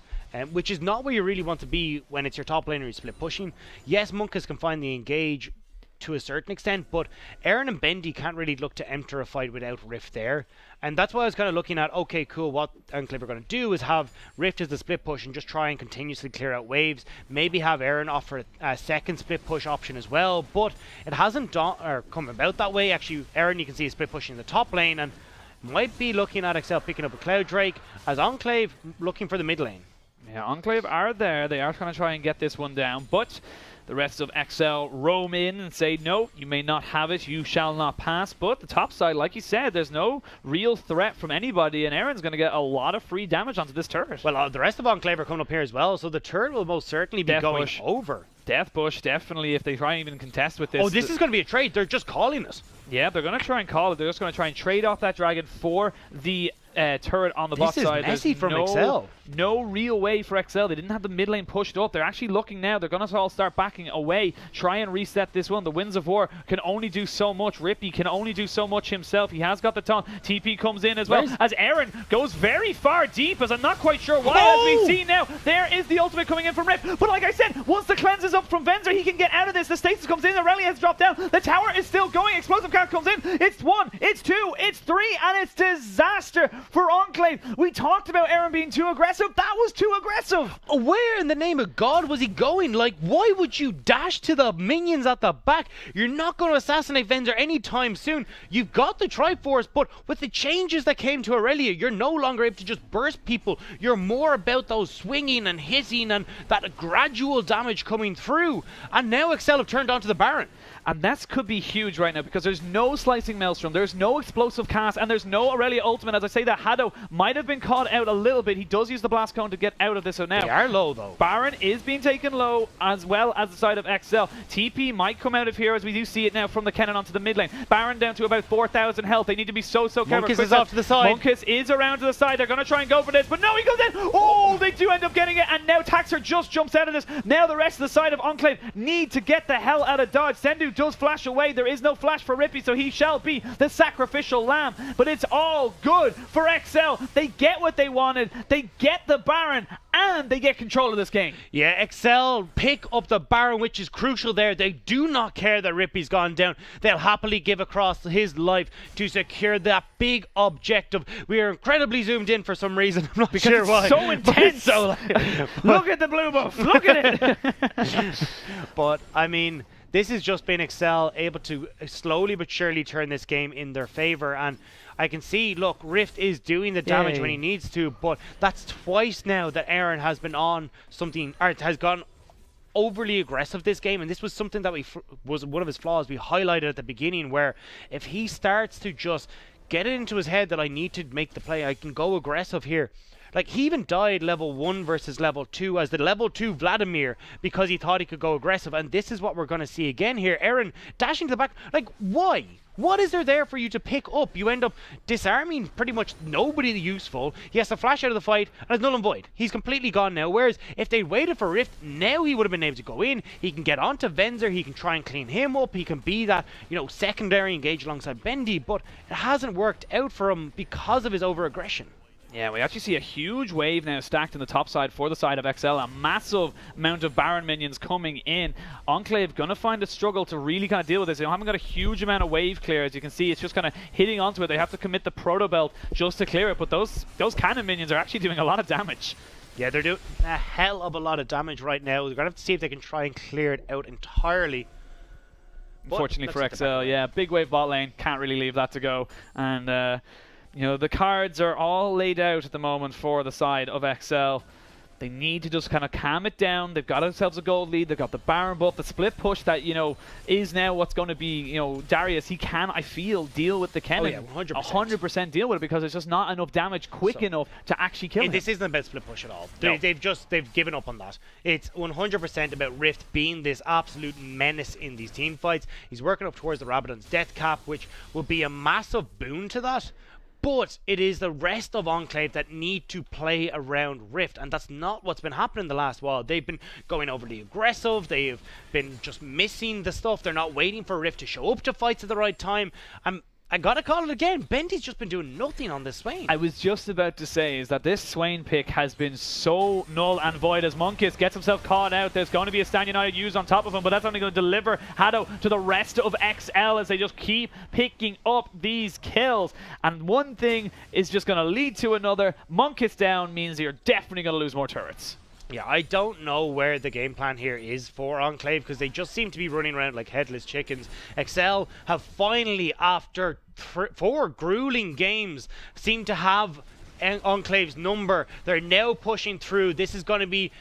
which is not where you really want to be when it's your top laner you're split pushing. Yes, Monkus can find the engage to a certain extent, but Aaron and Bendy can't really look to enter a fight without Rift there. And that's why I was kind of looking at, okay, cool, what Enclave are going to do is have Rift as the split push and just try and continuously clear out waves. Maybe have Aaron offer a second split push option as well, but it hasn't come about that way. Actually, Aaron, you can see, is split pushing the top lane and might be looking at XL picking up a Cloud Drake, as Enclave looking for the mid lane. Yeah, Enclave are there. They are going to try and get this one down, but the rest of XL roam in and say, no, you may not have it, you shall not pass. But the top side, like you said, there's no real threat from anybody, and Aaron's going to get a lot of free damage onto this turret. Well, the rest of Enclave are coming up here as well, so the turret will most certainly be going over. Death Bush, definitely, if they try and even contest with this. Oh, this is going to be a trade. They're just calling it. Yeah, they're going to try and call it. They're just going to try and trade off that dragon for the turret on the bot side. This is messy from XL. No real way for XL. They didn't have the mid lane pushed up. They're actually looking now. They're going to all start backing away, try and reset this one. The Winds of War can only do so much. Rippy can only do so much himself. He has got the taunt. TP comes in as well, as Aaron goes very far deep, as I'm not quite sure why. As we see now, there is the ultimate coming in from Rip. But like I said, once the cleanse is up from Venzer, he can get out of this. The stasis comes in. Aurelia has dropped down. The tower is still going. Explosive Cat comes in. It's 1, it's 2, it's 3, and it's disaster for Enclave. We talked about Aaron being too aggressive. That was too aggressive. Where in the name of God was he going? Like, why would you dash to the minions at the back? You're not going to assassinate Venzer anytime soon. You've got the Triforce, but with the changes that came to Aurelia, you're no longer able to just burst people. You're more about those swinging and hitting and that gradual damage coming through. And now XL have turned onto the Baron. And that could be huge right now, because there's no Slicing Maelstrom, there's no Explosive Cast, and there's no Aurelia Ultimate. As I say that Hado might have been caught out a little bit. He does use the blast cone to get out of this. So now they are low though. Baron is being taken low as well as the side of XL. TP might come out of here as we do see it now from the cannon onto the mid lane. Baron down to about 4,000 health. They need to be so careful. Monkus is off to the side. Monkus is around to the side. They're going to try and go for this, but no, he goes in. Oh, they do end up getting it, and now Taxer just jumps out of this. Now the rest of the side of Enclave need to get the hell out of dodge. Sendu does flash away. There is no flash for Rippy, so he shall be the sacrificial lamb, but it's all good for XL. They get what they wanted. They get the Baron, and they get control of this game. Yeah, XL pick up the Baron, which is crucial there. They do not care that Rippy's gone down. They'll happily give across his life to secure that big objective. We are incredibly zoomed in for some reason. I'm not sure why. So intense. Look at the blue buff. Look at it. But, I mean, this has just been XL able to slowly but surely turn this game in their favor. And I can see, look, Rift is doing the damage when he needs to, but that's twice now that Aaron has been on something, or has gone overly aggressive this game, and this was something that was one of his flaws we highlighted at the beginning, where if he starts to just get it into his head that I need to make the play, I can go aggressive here. Like, he even died level 1 versus level 2 as the level 2 Vladimir because he thought he could go aggressive, and this is what we're going to see again here. Aaron dashing to the back. Like, why? What is there for you to pick up? You end up disarming pretty much nobody useful. He has to flash out of the fight, and it's null and void. He's completely gone now. Whereas if they waited for Rift, now he would have been able to go in. He can get onto Venzer. He can try and clean him up. He can be that, you know, secondary engage alongside Bendy. But it hasn't worked out for him because of his over-aggression. Yeah, we actually see a huge wave now stacked in the top side for the side of XL. A massive amount of Baron minions coming in. Enclave going to find a struggle to really kind of deal with this. They haven't got a huge amount of wave clear. As you can see, it's just kind of hitting onto it. They have to commit the Proto Belt just to clear it. But those cannon minions are actually doing a lot of damage. Yeah, they're doing a hell of a lot of damage right now. They're going to have to see if they can try and clear it out entirely. Unfortunately for XL, yeah. Big wave bot lane. Can't really leave that to go. And you know, the cards are all laid out at the moment for the side of XL. They need to just kind of calm it down. They've got themselves a gold lead. They've got the Baron buff, the split push that, you know, is now what's going to be, you know, Darius. He can, I feel, deal with the cannon. Oh yeah, 100%. 100% deal with it because there's just not enough damage quick enough to actually kill him. This isn't about split push at all. No. They've given up on that. It's 100% about Rift being this absolute menace in these team fights. He's working up towards the Rabadon's death cap, which will be a massive boon to that. But it is the rest of Enclave that need to play around Rift, and that's not what's been happening the last while. They've been going overly aggressive, they've been just missing the stuff, they're not waiting for Rift to show up to fights at the right time. I gotta call it again, Bendy's just been doing nothing on this Swain. I was just about to say is that this Swain pick has been so null and void as Monkus gets himself caught out. There's going to be a Stan United use on top of him, but that's only going to deliver Hado to the rest of XL as they just keep picking up these kills. And one thing is just going to lead to another. Monkus down means you're definitely going to lose more turrets. Yeah, I don't know where the game plan here is for Enclave because they just seem to be running around like headless chickens. XL have finally, after 4 grueling games, seem to have Enclave's number. They're now pushing through. This is going to be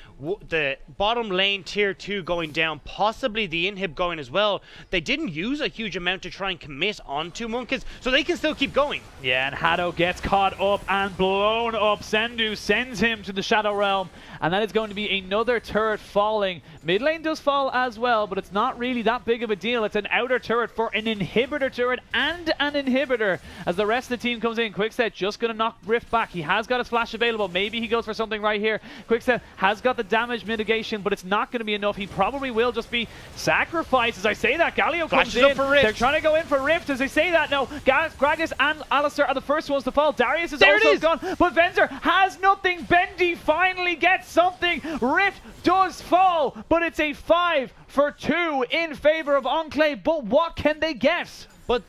the bottom lane tier 2 going down, possibly the inhib going as well. They didn't use a huge amount to try and commit onto Monkus, so they can still keep going. Yeah, and Hado gets caught up and blown up. Sendu sends him to the Shadow Realm, and that is going to be another turret falling. Mid lane does fall as well, but it's not really that big of a deal. It's an outer turret for an inhibitor turret and an inhibitor as the rest of the team comes in. Quickset just going to knock Rift back. He has got his flash available. Maybe he goes for something right here. Quickset has got the damage mitigation, but it's not going to be enough. He probably will just be sacrificed. As I say that, Galio comes in. They're trying to go in for Rift. As I say that, no, Gragas and Alistair are the first ones to fall. Darius is also gone, but Venzer has nothing. Bendy finally gets something. Rift does fall, but it's a 5-for-2 in favor of Enclave. But what can they get? But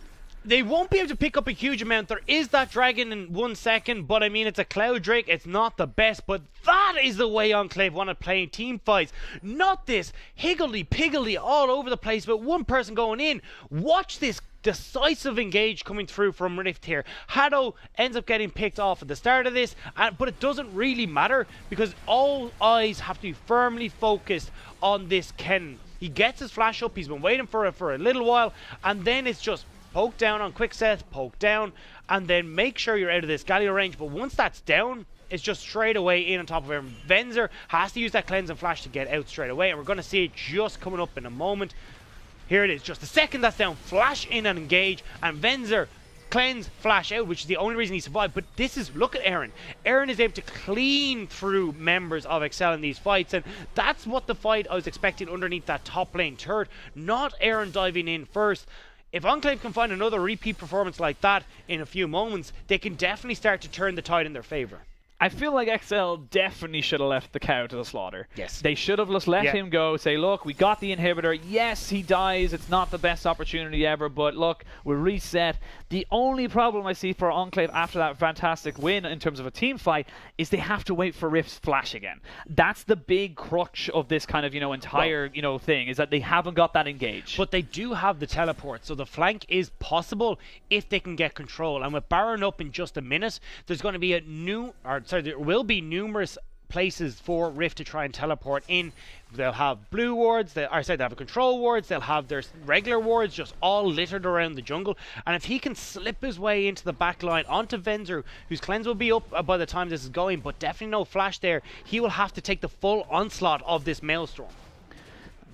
they won't be able to pick up a huge amount. There is that dragon in 1 second, but I mean, it's a Cloud Drake. It's not the best, but that is the way Enclave want to play team fights. Not this higgledy-piggledy all over the place, but one person going in. Watch this decisive engage coming through from Rift here. Hado ends up getting picked off at the start of this, but it doesn't really matter because all eyes have to be firmly focused on this Ken. He gets his flash up, he's been waiting for it for a little while, and then it's just poke down on quick sets, poke down, and then make sure you're out of this Galio range. But once that's down, it's just straight away in on top of him. Venzer has to use that cleanse and flash to get out straight away, and we're going to see it just coming up in a moment. Here it is, just the second that's down, flash in and engage, and Venzer cleanse, flash out, which is the only reason he survived. But this is, look at Aaron. Aaron is able to clean through members of Excel in these fights, and that's what the fight I was expecting underneath that top lane turret, not Aaron diving in first. If Enclave can find another repeat performance like that in a few moments, they can definitely start to turn the tide in their favor. I feel like XL definitely should have left the cow to the slaughter. Yes. They should have just let him go, say, look, we got the inhibitor. Yes, he dies. It's not the best opportunity ever, but look, we're reset. The only problem I see for Enclave after that fantastic win in terms of a team fight is they have to wait for Rift's flash again. That's the big crutch of this kind of, entire, thing, is that they haven't got that engaged. But they do have the teleport, so the flank is possible if they can get control. And with Baron up in just a minute, there's going to be there will be numerous places for Rift to try and teleport in. They'll have blue wards, they'll have control wards, they'll have their regular wards just all littered around the jungle. And if he can slip his way into the back line onto Venzer, whose cleanse will be up by the time this is going, but definitely no flash there, he will have to take the full onslaught of this Maelstrom.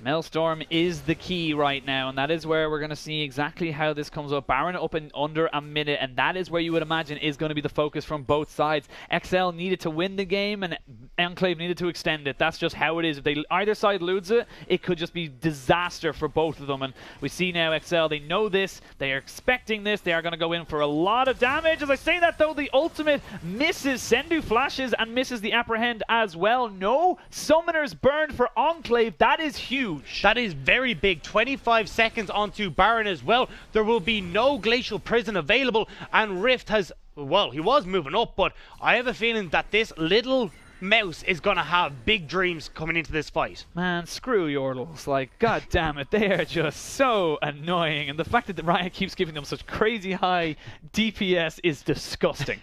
Maelstrom is the key right now, and that is where we're going to see exactly how this comes up. Baron up in under a minute, and that is where you would imagine is going to be the focus from both sides. XL needed to win the game, and Enclave needed to extend it. That's just how it is. If either side loses it, it could just be disaster for both of them. And we see now XL, they know this, they are expecting this, they are going to go in for a lot of damage. As I say that though, the ultimate misses, Sendu flashes and misses the apprehend as well. No summoners burned for Enclave. That is huge. That is very big. 25 seconds onto Baron as well. There will be no Glacial Prison available, and Rift has, well, he was moving up, but I have a feeling that this little mouse is going to have big dreams coming into this fight. Man, screw Yordles. Like, god damn it, they are just so annoying. And the fact that the Riot keeps giving them such crazy high DPS is disgusting.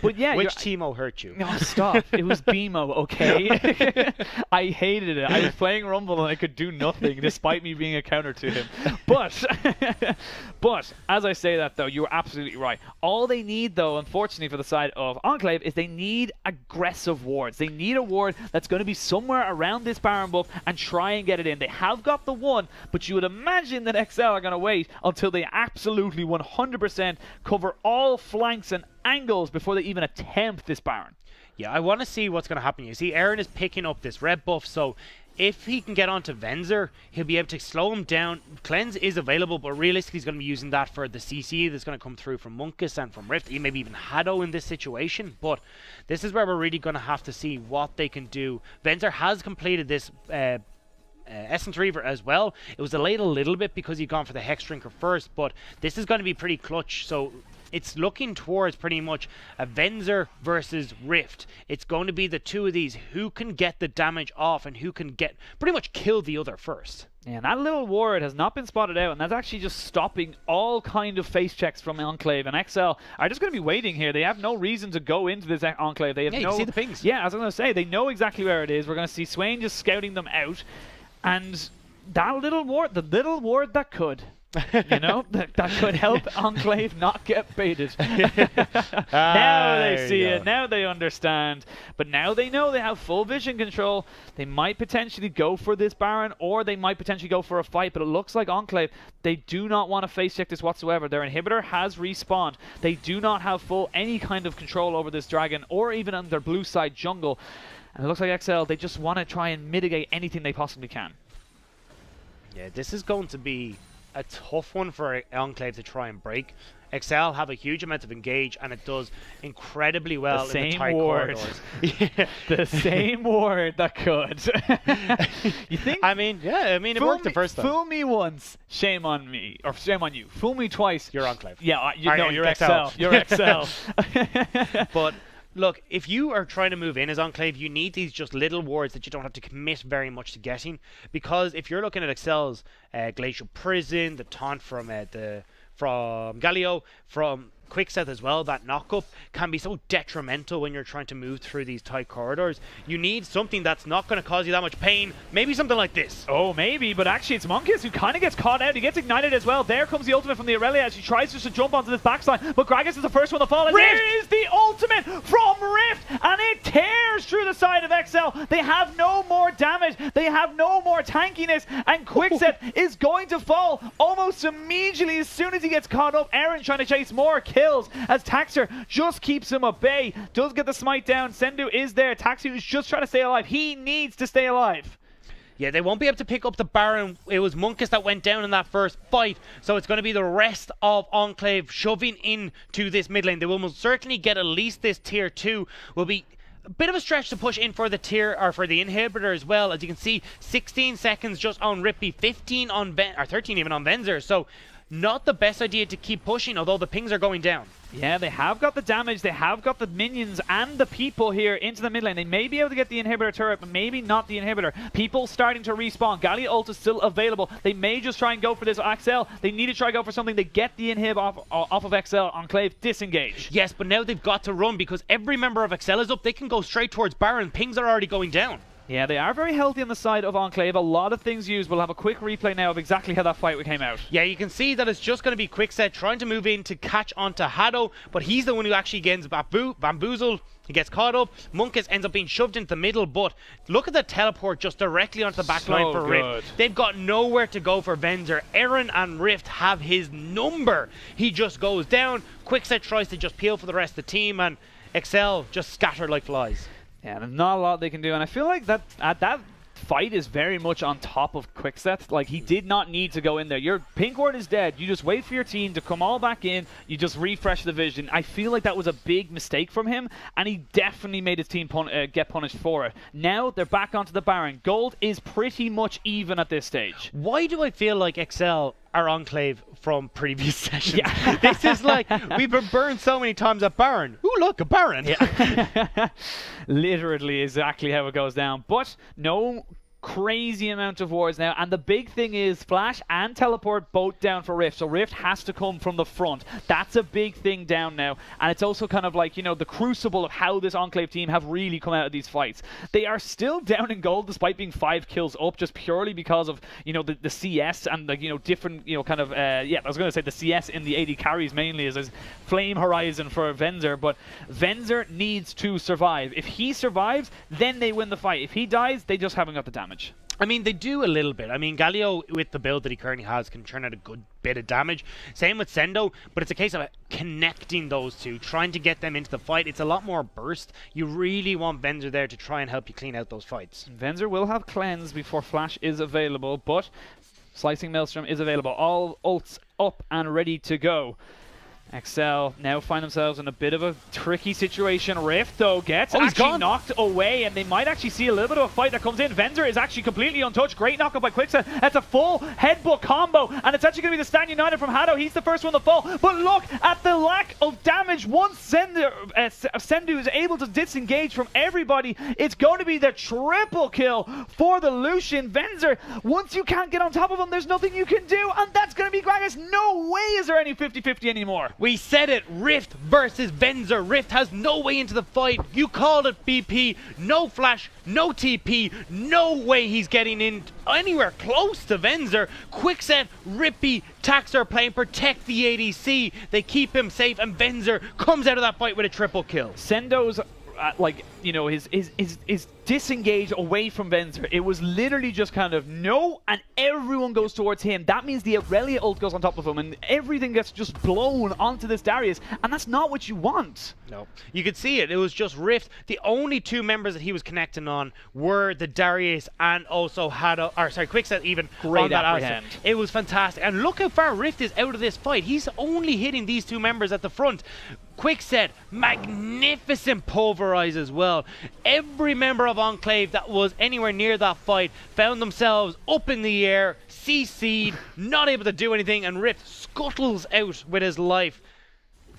But yeah, which Teemo hurt you? No, stop. It was BMO, okay? I hated it. I was playing Rumble and I could do nothing despite me being a counter to him. But as I say that though, you're absolutely right. All they need though, unfortunately for the side of Enclave, is they need aggressive wards. They need a ward that's going to be somewhere around this Baron buff and try and get it in. They have got the one, but you would imagine that XL are going to wait until they absolutely 100% cover all flanks and angles before they even attempt this Baron. Yeah, I want to see what's going to happen. You see, Aaron is picking up this red buff, so if he can get onto Venzer, he'll be able to slow him down. Cleanse is available, but realistically he's going to be using that for the CC that's going to come through from Munkus and from Rift, maybe even Hado in this situation. But this is where we're really going to have to see what they can do. Venzer has completed this Essence Reaver as well. It was delayed a little bit because he'd gone for the Hex Drinker first, but this is going to be pretty clutch. So it's looking towards pretty much a Venzer versus Rift. It's going to be the two of these. Who can get the damage off and who can get pretty much kill the other first. And that little ward has not been spotted out, and that's actually just stopping all kind of face checks from Enclave. And XL are just going to be waiting here. They have no reason to go into this Enclave. They have you see the pings. Yeah, as I was going to say, they know exactly where it is. We're going to see Swain just scouting them out. And that little ward, the little ward that could, that could help Enclave not get baited. Now they see it. Now they understand. But now they know they have full vision control. They might potentially go for this Baron, or they might potentially go for a fight. But it looks like Enclave, they do not want to face check this whatsoever. Their inhibitor has respawned. They do not have any kind of control over this dragon, or even on their blue side jungle. And it looks like XL, they just want to try and mitigate anything they possibly can. Yeah, this is going to be a tough one for Enclave to try and break. XL have a huge amount of engage, and it does incredibly well in the tight corridors. The same ward that could. You think? I mean, it worked the first time. Fool me once, shame on me, or shame on you. Fool me twice. You're Enclave. Yeah, you're XL. You're XL. But look, if you are trying to move in as Enclave, you need these just little wards that you don't have to commit very much to getting. Because if you're looking at XL's Glacial Prison, the taunt from Galio, from Quickset as well, that knock-up can be so detrimental when you're trying to move through these tight corridors. You need something that's not going to cause you that much pain. Maybe something like this. Oh, maybe, but actually it's Monkus who kind of gets caught out. He gets ignited as well. There comes the ultimate from the Aurelia as she tries just to jump onto this backline, but Gragas is the first one to fall. And there is the ultimate from Rift, and it tears through the side of XL. They have no more damage. They have no more tankiness, and Quickset is going to fall almost immediately as soon as he gets caught up. Aaron trying to chase more kills as Taxer just keeps him at bay. Does get the smite down. Sendu is there. Taxer is just trying to stay alive. He needs to stay alive. Yeah, they won't be able to pick up the Baron. It was Monkus that went down in that first fight, so it's going to be the rest of Enclave shoving into this mid lane. They will most certainly get at least this tier 2. Will be a bit of a stretch to push in for the tier, or for the inhibitor as well. As you can see, 16 seconds just on Rippy, 15 on or 13 even on Venzer. So not the best idea to keep pushing, although the pings are going down. Yeah, they have got the damage, they have got the minions and the people here into the mid lane. They may be able to get the inhibitor turret, but maybe not the inhibitor. People starting to respawn. Gallia ult is still available. They may just try and go for this XL. They need to try and go for something. They get the inhib off of XL. Enclave disengage. Yes, but now they've got to run because every member of XL is up. They can go straight towards Baron. Pings are already going down. Yeah, they are very healthy on the side of Enclave. A lot of things used. We'll have a quick replay now of exactly how that fight came out. Yeah, you can see that it's just going to be Quickset trying to move in to catch onto Hado, but he's the one who actually gets bamboozled. He gets caught up. Monkus ends up being shoved into the middle, but look at the teleport just directly onto the backline for Rift. They've got nowhere to go for Venzer. Aaron and Rift have his number. He just goes down. Quickset tries to just peel for the rest of the team, and XL just scattered like flies. Yeah, there's not a lot they can do, and I feel like that fight is very much on top of Quickset. Like, he did not need to go in there. Your pink ward is dead. You just wait for your team to come all back in. You just refresh the vision. I feel like that was a big mistake from him, and he definitely made his team get punished for it. Now they're back onto the Baron. Gold is pretty much even at this stage. Why do I feel like XL are Enclave from previous sessions? Yeah. This is like, we've been burned so many times at Baron. Ooh, look, a Baron. Yeah. Literally exactly how it goes down. But no crazy amount of wards now, and the big thing is Flash and Teleport both down for Rift, so Rift has to come from the front. That's a big thing down now, and it's also kind of like, you know, the crucible of how this Enclave team have really come out of these fights. They are still down in gold despite being 5 kills up, just purely because of, you know, the CS and the, you know, different, you know, kind of yeah, I was going to say the CS in the AD carries mainly is Flame Horizon for Venzer, but Venzer needs to survive. If he survives, then they win the fight. If he dies, they just haven't got the damage. I mean, they do a little bit. I mean, Galio, with the build that he currently has, can churn out a good bit of damage. Same with Sendo, but it's a case of connecting those two, trying to get them into the fight. It's a lot more burst. You really want Venzer there to try and help you clean out those fights. Venzer will have cleanse before Flash is available, but Slicing Maelstrom is available. All ults up and ready to go. XL now find themselves in a bit of a tricky situation. Rift, though, gets actually knocked away, and they might actually see a little bit of a fight that comes in. Venzer is actually completely untouched. Great knockup by Quickset. That's a full headbutt combo, and it's actually going to be the Stand United from Hado. He's the first one to fall, but look at the lack of damage. Once Sendu is able to disengage from everybody, it's going to be the triple kill for the Lucian. Venzer, once you can't get on top of him, there's nothing you can do, and that's going to be Gragas. No way is there any 50-50 anymore. We said it, Rift versus Venzer. Rift has no way into the fight. You called it, BP. No Flash, no TP, no way he's getting in anywhere close to Venzer. Quickset, Rippy, Taxer playing protect the ADC. They keep him safe, and Venzer comes out of that fight with a triple kill. Sendo's like, you know, his disengage away from Venzer. It was literally just kind of no, and everyone goes towards him. That means the Aurelia ult goes on top of him, and everything gets just blown onto this Darius, and that's not what you want. No, you could see it. It was just Rift. The only two members that he was connecting on were the Darius and also Hado, or sorry, Quickset even. Great apprehend. It was fantastic, and look how far Rift is out of this fight. He's only hitting these two members at the front. Quickset, magnificent pulverize as well. Every member of Enclave that was anywhere near that fight found themselves up in the air, CC'd, not able to do anything, and Rift scuttles out with his life.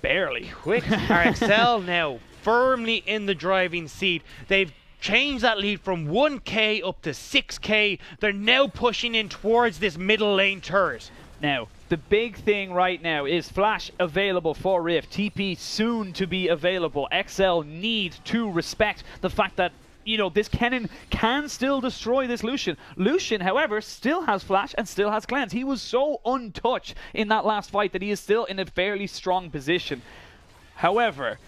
Barely. RXL now firmly in the driving seat. They've changed that lead from 1k up to 6k. They're now pushing in towards this middle lane turret. Now, The big thing right now is Flash available for Rift, TP soon to be available. XL need to respect the fact that, you know, this Kennen can still destroy this Lucian. Lucian, however, still has Flash and still has Cleanse. He was so untouched in that last fight that he is still in a fairly strong position. However,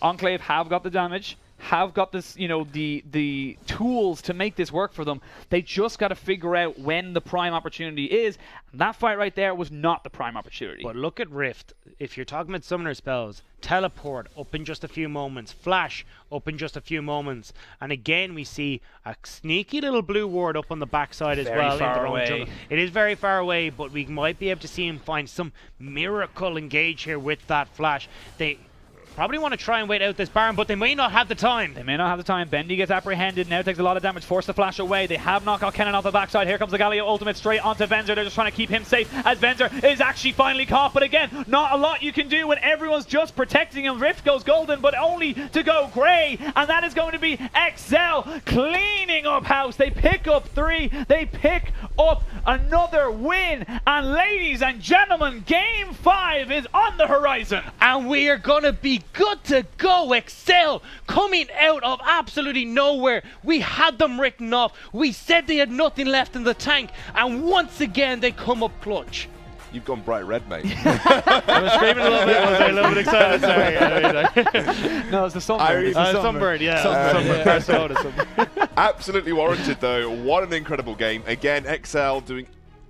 Enclave have got the damage, have got this, you know, the tools to make this work for them. They just got to figure out when the prime opportunity is. And that fight right there was not the prime opportunity. But look at Rift. If you're talking about summoner spells, teleport up in just a few moments, flash up in just a few moments, and again we see a sneaky little blue ward up on the backside as well. Far away. It is very far away, but we might be able to see him find some miracle engage here with that flash. They probably want to try and wait out this Baron, but they may not have the time. They may not have the time. Bendy gets apprehended, now takes a lot of damage, force the flash away. They have not got Kennen off the backside. Here comes the Galio ultimate straight onto Venzer. They're just trying to keep him safe as Venzer is actually finally caught. But again, not a lot you can do when everyone's just protecting him. Rift goes golden, but only to go grey. And that is going to be XL cleaning up house. They pick up 3. They pick up another win. And ladies and gentlemen, Game 5 is on the horizon. And we are going to be good to go. XL coming out of absolutely nowhere. We had them written off. We said they had nothing left in the tank, and once again they come up clutch. You've gone bright red, mate. I was screaming a little bit. Was I a little bit excited? Sorry. No, it's the sunburn. It's sunburn, yeah. Sunburn. Absolutely warranted, though. What an incredible game. Again, XL doing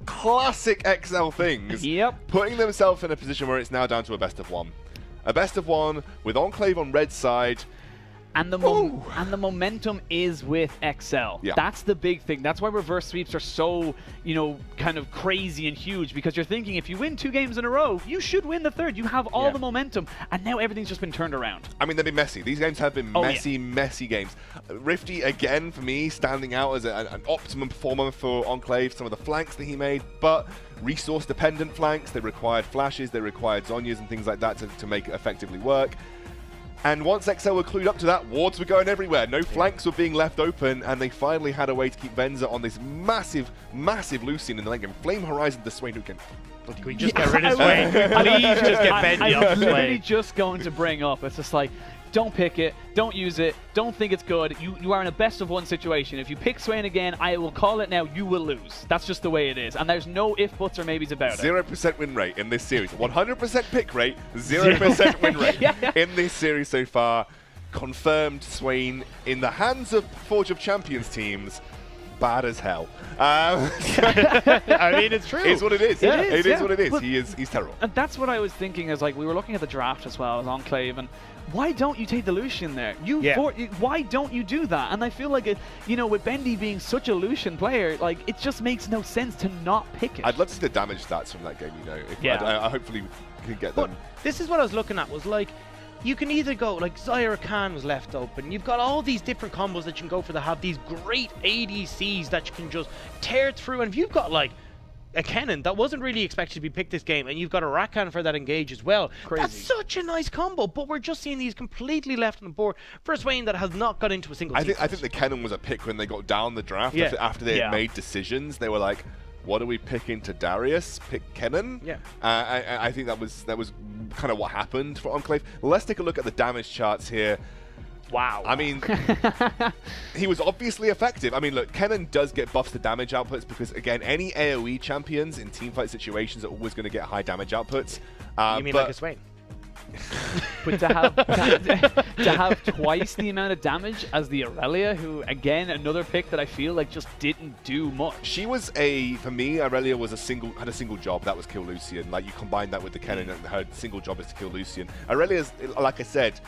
classic XL things. Yep. Putting themselves in a position where it's now down to a best of 1. A best of 1 with Enclave on red side. And the momentum is with XL. Yeah. That's the big thing. That's why reverse sweeps are so, you know, kind of crazy and huge, because you're thinking if you win 2 games in a row, you should win the 3rd. You have all the momentum, and now everything's just been turned around. I mean, they've been messy. These games have been messy games. Rifty, again, for me, standing out as an optimum performer for Enclave. Some of the flanks that he made, but resource-dependent flanks. They required flashes, they required Zhonya's and things like that to make it effectively work. And once XL were clued up to that, wards were going everywhere. No flanks were being left open, and they finally had a way to keep Venza on this massive, massive Lucian in the lane game. Flame Horizon to Swain, who can... Can we just get rid of Swain? Please just get Bendy off I'm literally Swain. just going to bring up, it's just like, don't pick it, don't use it, don't think it's good. You are in a best of 1 situation. If you pick Swain again, I will call it now, you will lose. That's just the way it is. And there's no if, buts, or maybes about it. 0% win rate in this series. 100% pick rate, 0% win rate in this series so far. Confirmed Swain in the hands of Forge of Champions teams. Bad as hell. I mean, it's true. It's what it is. It is what it is. But He's terrible. And that's what I was thinking, is like, we were looking at the draft as well as Enclave, and why don't you take the Lucian there? Why don't you do that? And I feel like, you know, with Bendy being such a Lucian player, like, it just makes no sense to not pick it. I'd love to see the damage stats from that game, you know. I hopefully can get them. This is what I was looking at, was like, you can either go, like, Zyra Khan was left open. You've got all these different combos that you can go for that have these great ADCs that you can just tear through. And if you've got, like, a Kennen that wasn't really expected to be picked this game, and you've got a Rakan for that engage as well. Crazy. That's such a nice combo, but we're just seeing these completely left on the board for a Swain that has not got into a single I think the Kennen was a pick when they got down the draft. After they had made decisions. They were like, what are we picking to Darius? Pick Kennen? Yeah. I think that was kind of what happened for Enclave. Let's take a look at the damage charts here. Wow. I mean, he was obviously effective. I mean, look, Kennen does get buffs to damage outputs because, again, any AoE champions in teamfight situations are always going to get high damage outputs. You mean like a Swain? But to have twice the amount of damage as the Aurelia, who, again, another pick that I feel like just didn't do much. She was for me, Aurelia was had a single job, that was kill Lucian. Like, you combine that with the Kennen, and her single job is to kill Lucian. Aurelia's, like I said,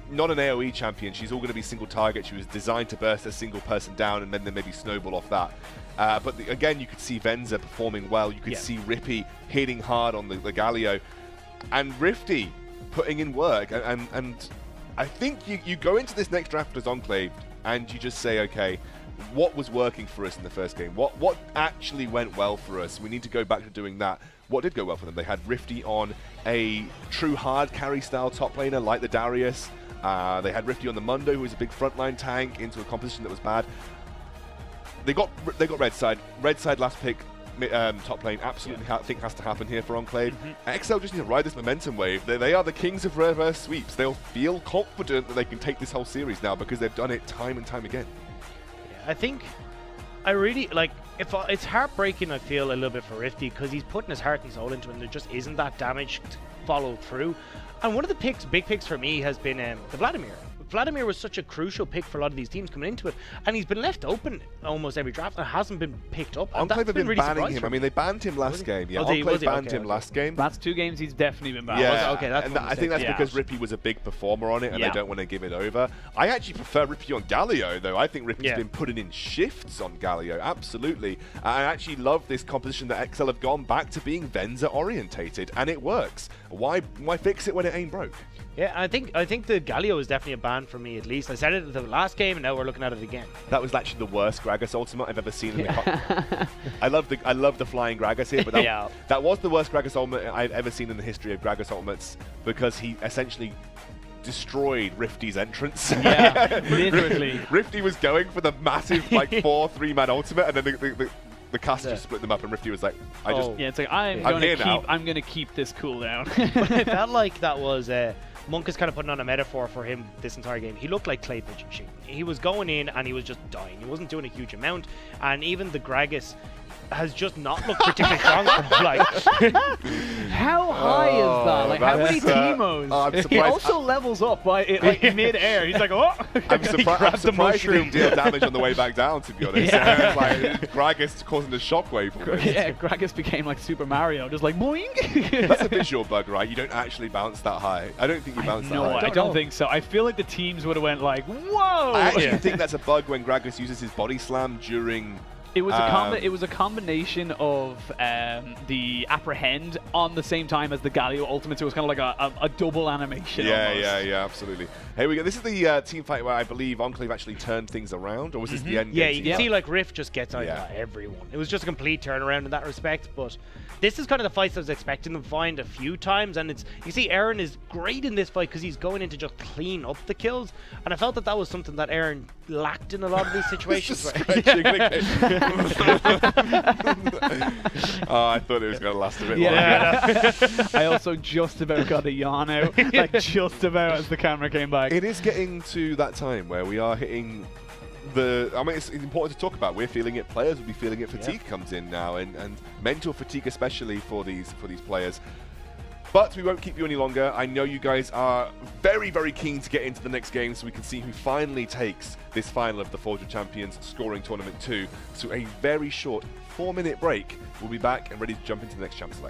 not an AoE champion. She's all going to be single target. She was designed to burst a single person down and then maybe snowball off that. But again, you could see Venza performing well. You could see Rippy hitting hard on the Galio. And Rifty putting in work. And I think you go into this next draft as Enclave and you just say, okay, what was working for us in the first game? What actually went well for us? We need to go back to doing that. What did go well for them? They had Rifty on a true hard carry style top laner like the Darius. They had Rifty on the Mundo, who was a big frontline tank, into a composition that was bad. They got red side. Red side last pick top lane absolutely think has to happen here for Enclave. XL just need to ride this momentum wave. They are the kings of reverse sweeps. They'll feel confident that they can take this whole series now because they've done it time and time again. I think I really like. It's heartbreaking, I feel a little bit for Rifty because he's putting his heart and soul into it, and there just isn't that damage to follow through. And one of the big picks for me has been the Vladimir. Vladimir was such a crucial pick for a lot of these teams coming into it, and he's been left open almost every draft and hasn't been picked up. Enclave have been really banning him. I mean, they banned him last game. Yeah, Enclave banned him last game. Last 2 games, he's definitely been banned. Yeah, okay, that's and I think that's because Rippy was a big performer on it, and they don't want to give it over. I actually prefer Rippy on Galio, though. I think Rippy's been putting in shifts on Galio, absolutely. I actually love this composition that XL have gone back to being Venza orientated, and it works. Why fix it when it ain't broke? Yeah, I think the Galio is definitely a ban for me, at least. I said it at the last game, and now we're looking at it again. That was actually the worst Gragas ultimate I've ever seen in the I love the flying Gragas here, but that was the worst Gragas ultimate I've ever seen in the history of Gragas ultimates because he essentially destroyed Rifty's entrance. Yeah, literally. Rifty was going for the massive like 4-3-man ultimate, and then the caster just split them up, and Rifty was like, it's like I'm gonna keep this cool down. It felt like that was Monk is kind of putting on a metaphor for him this entire game. He looked like clay pigeon shooting. He was going in and he was just dying. He wasn't doing a huge amount, and even the Gragas has just not looked particularly strong for him. Like, how high is that? Like, how many Teemos? He also levels up by mid-air. He's like, oh! I'm surprised he didn't deal damage on the way back down, to be honest. Like, Gragas causing a shockwave. Yeah, Gragas became like Super Mario, just like boing! That's a visual bug, right? You don't actually bounce that high. I don't think you bounce that high. No, I don't think so. I feel like the teams would have went like, whoa! I actually think that's a bug when Gragas uses his body slam during... It was a combination of the apprehend on the same time as the Galio ultimate, so it was kind of like a double animation. Yeah, absolutely. Here we go. This is the team fight where I believe Enclave actually turned things around, or was this the end game? Yeah, you can see like Rift just gets out of everyone. It was just a complete turnaround in that respect, but this is kind of the fights I was expecting them to find a few times, and you see Aaron is great in this fight because he's going in to just clean up the kills, and I felt that was something that Aaron lacked in a lot of these situations. I thought it was going to last a bit longer. I also just about got a yawn out, like just about as the camera came back. It is getting to that time where we are hitting I mean, it's important to talk about. We're feeling it. Players will be feeling it. Fatigue comes in now, and mental fatigue especially for these players. But we won't keep you any longer. I know you guys are very, very keen to get into the next game so we can see who finally takes this final of the Forge of Champions Scoring Tournament 2. So a very short 4-minute break. We'll be back and ready to jump into the next Champ Select.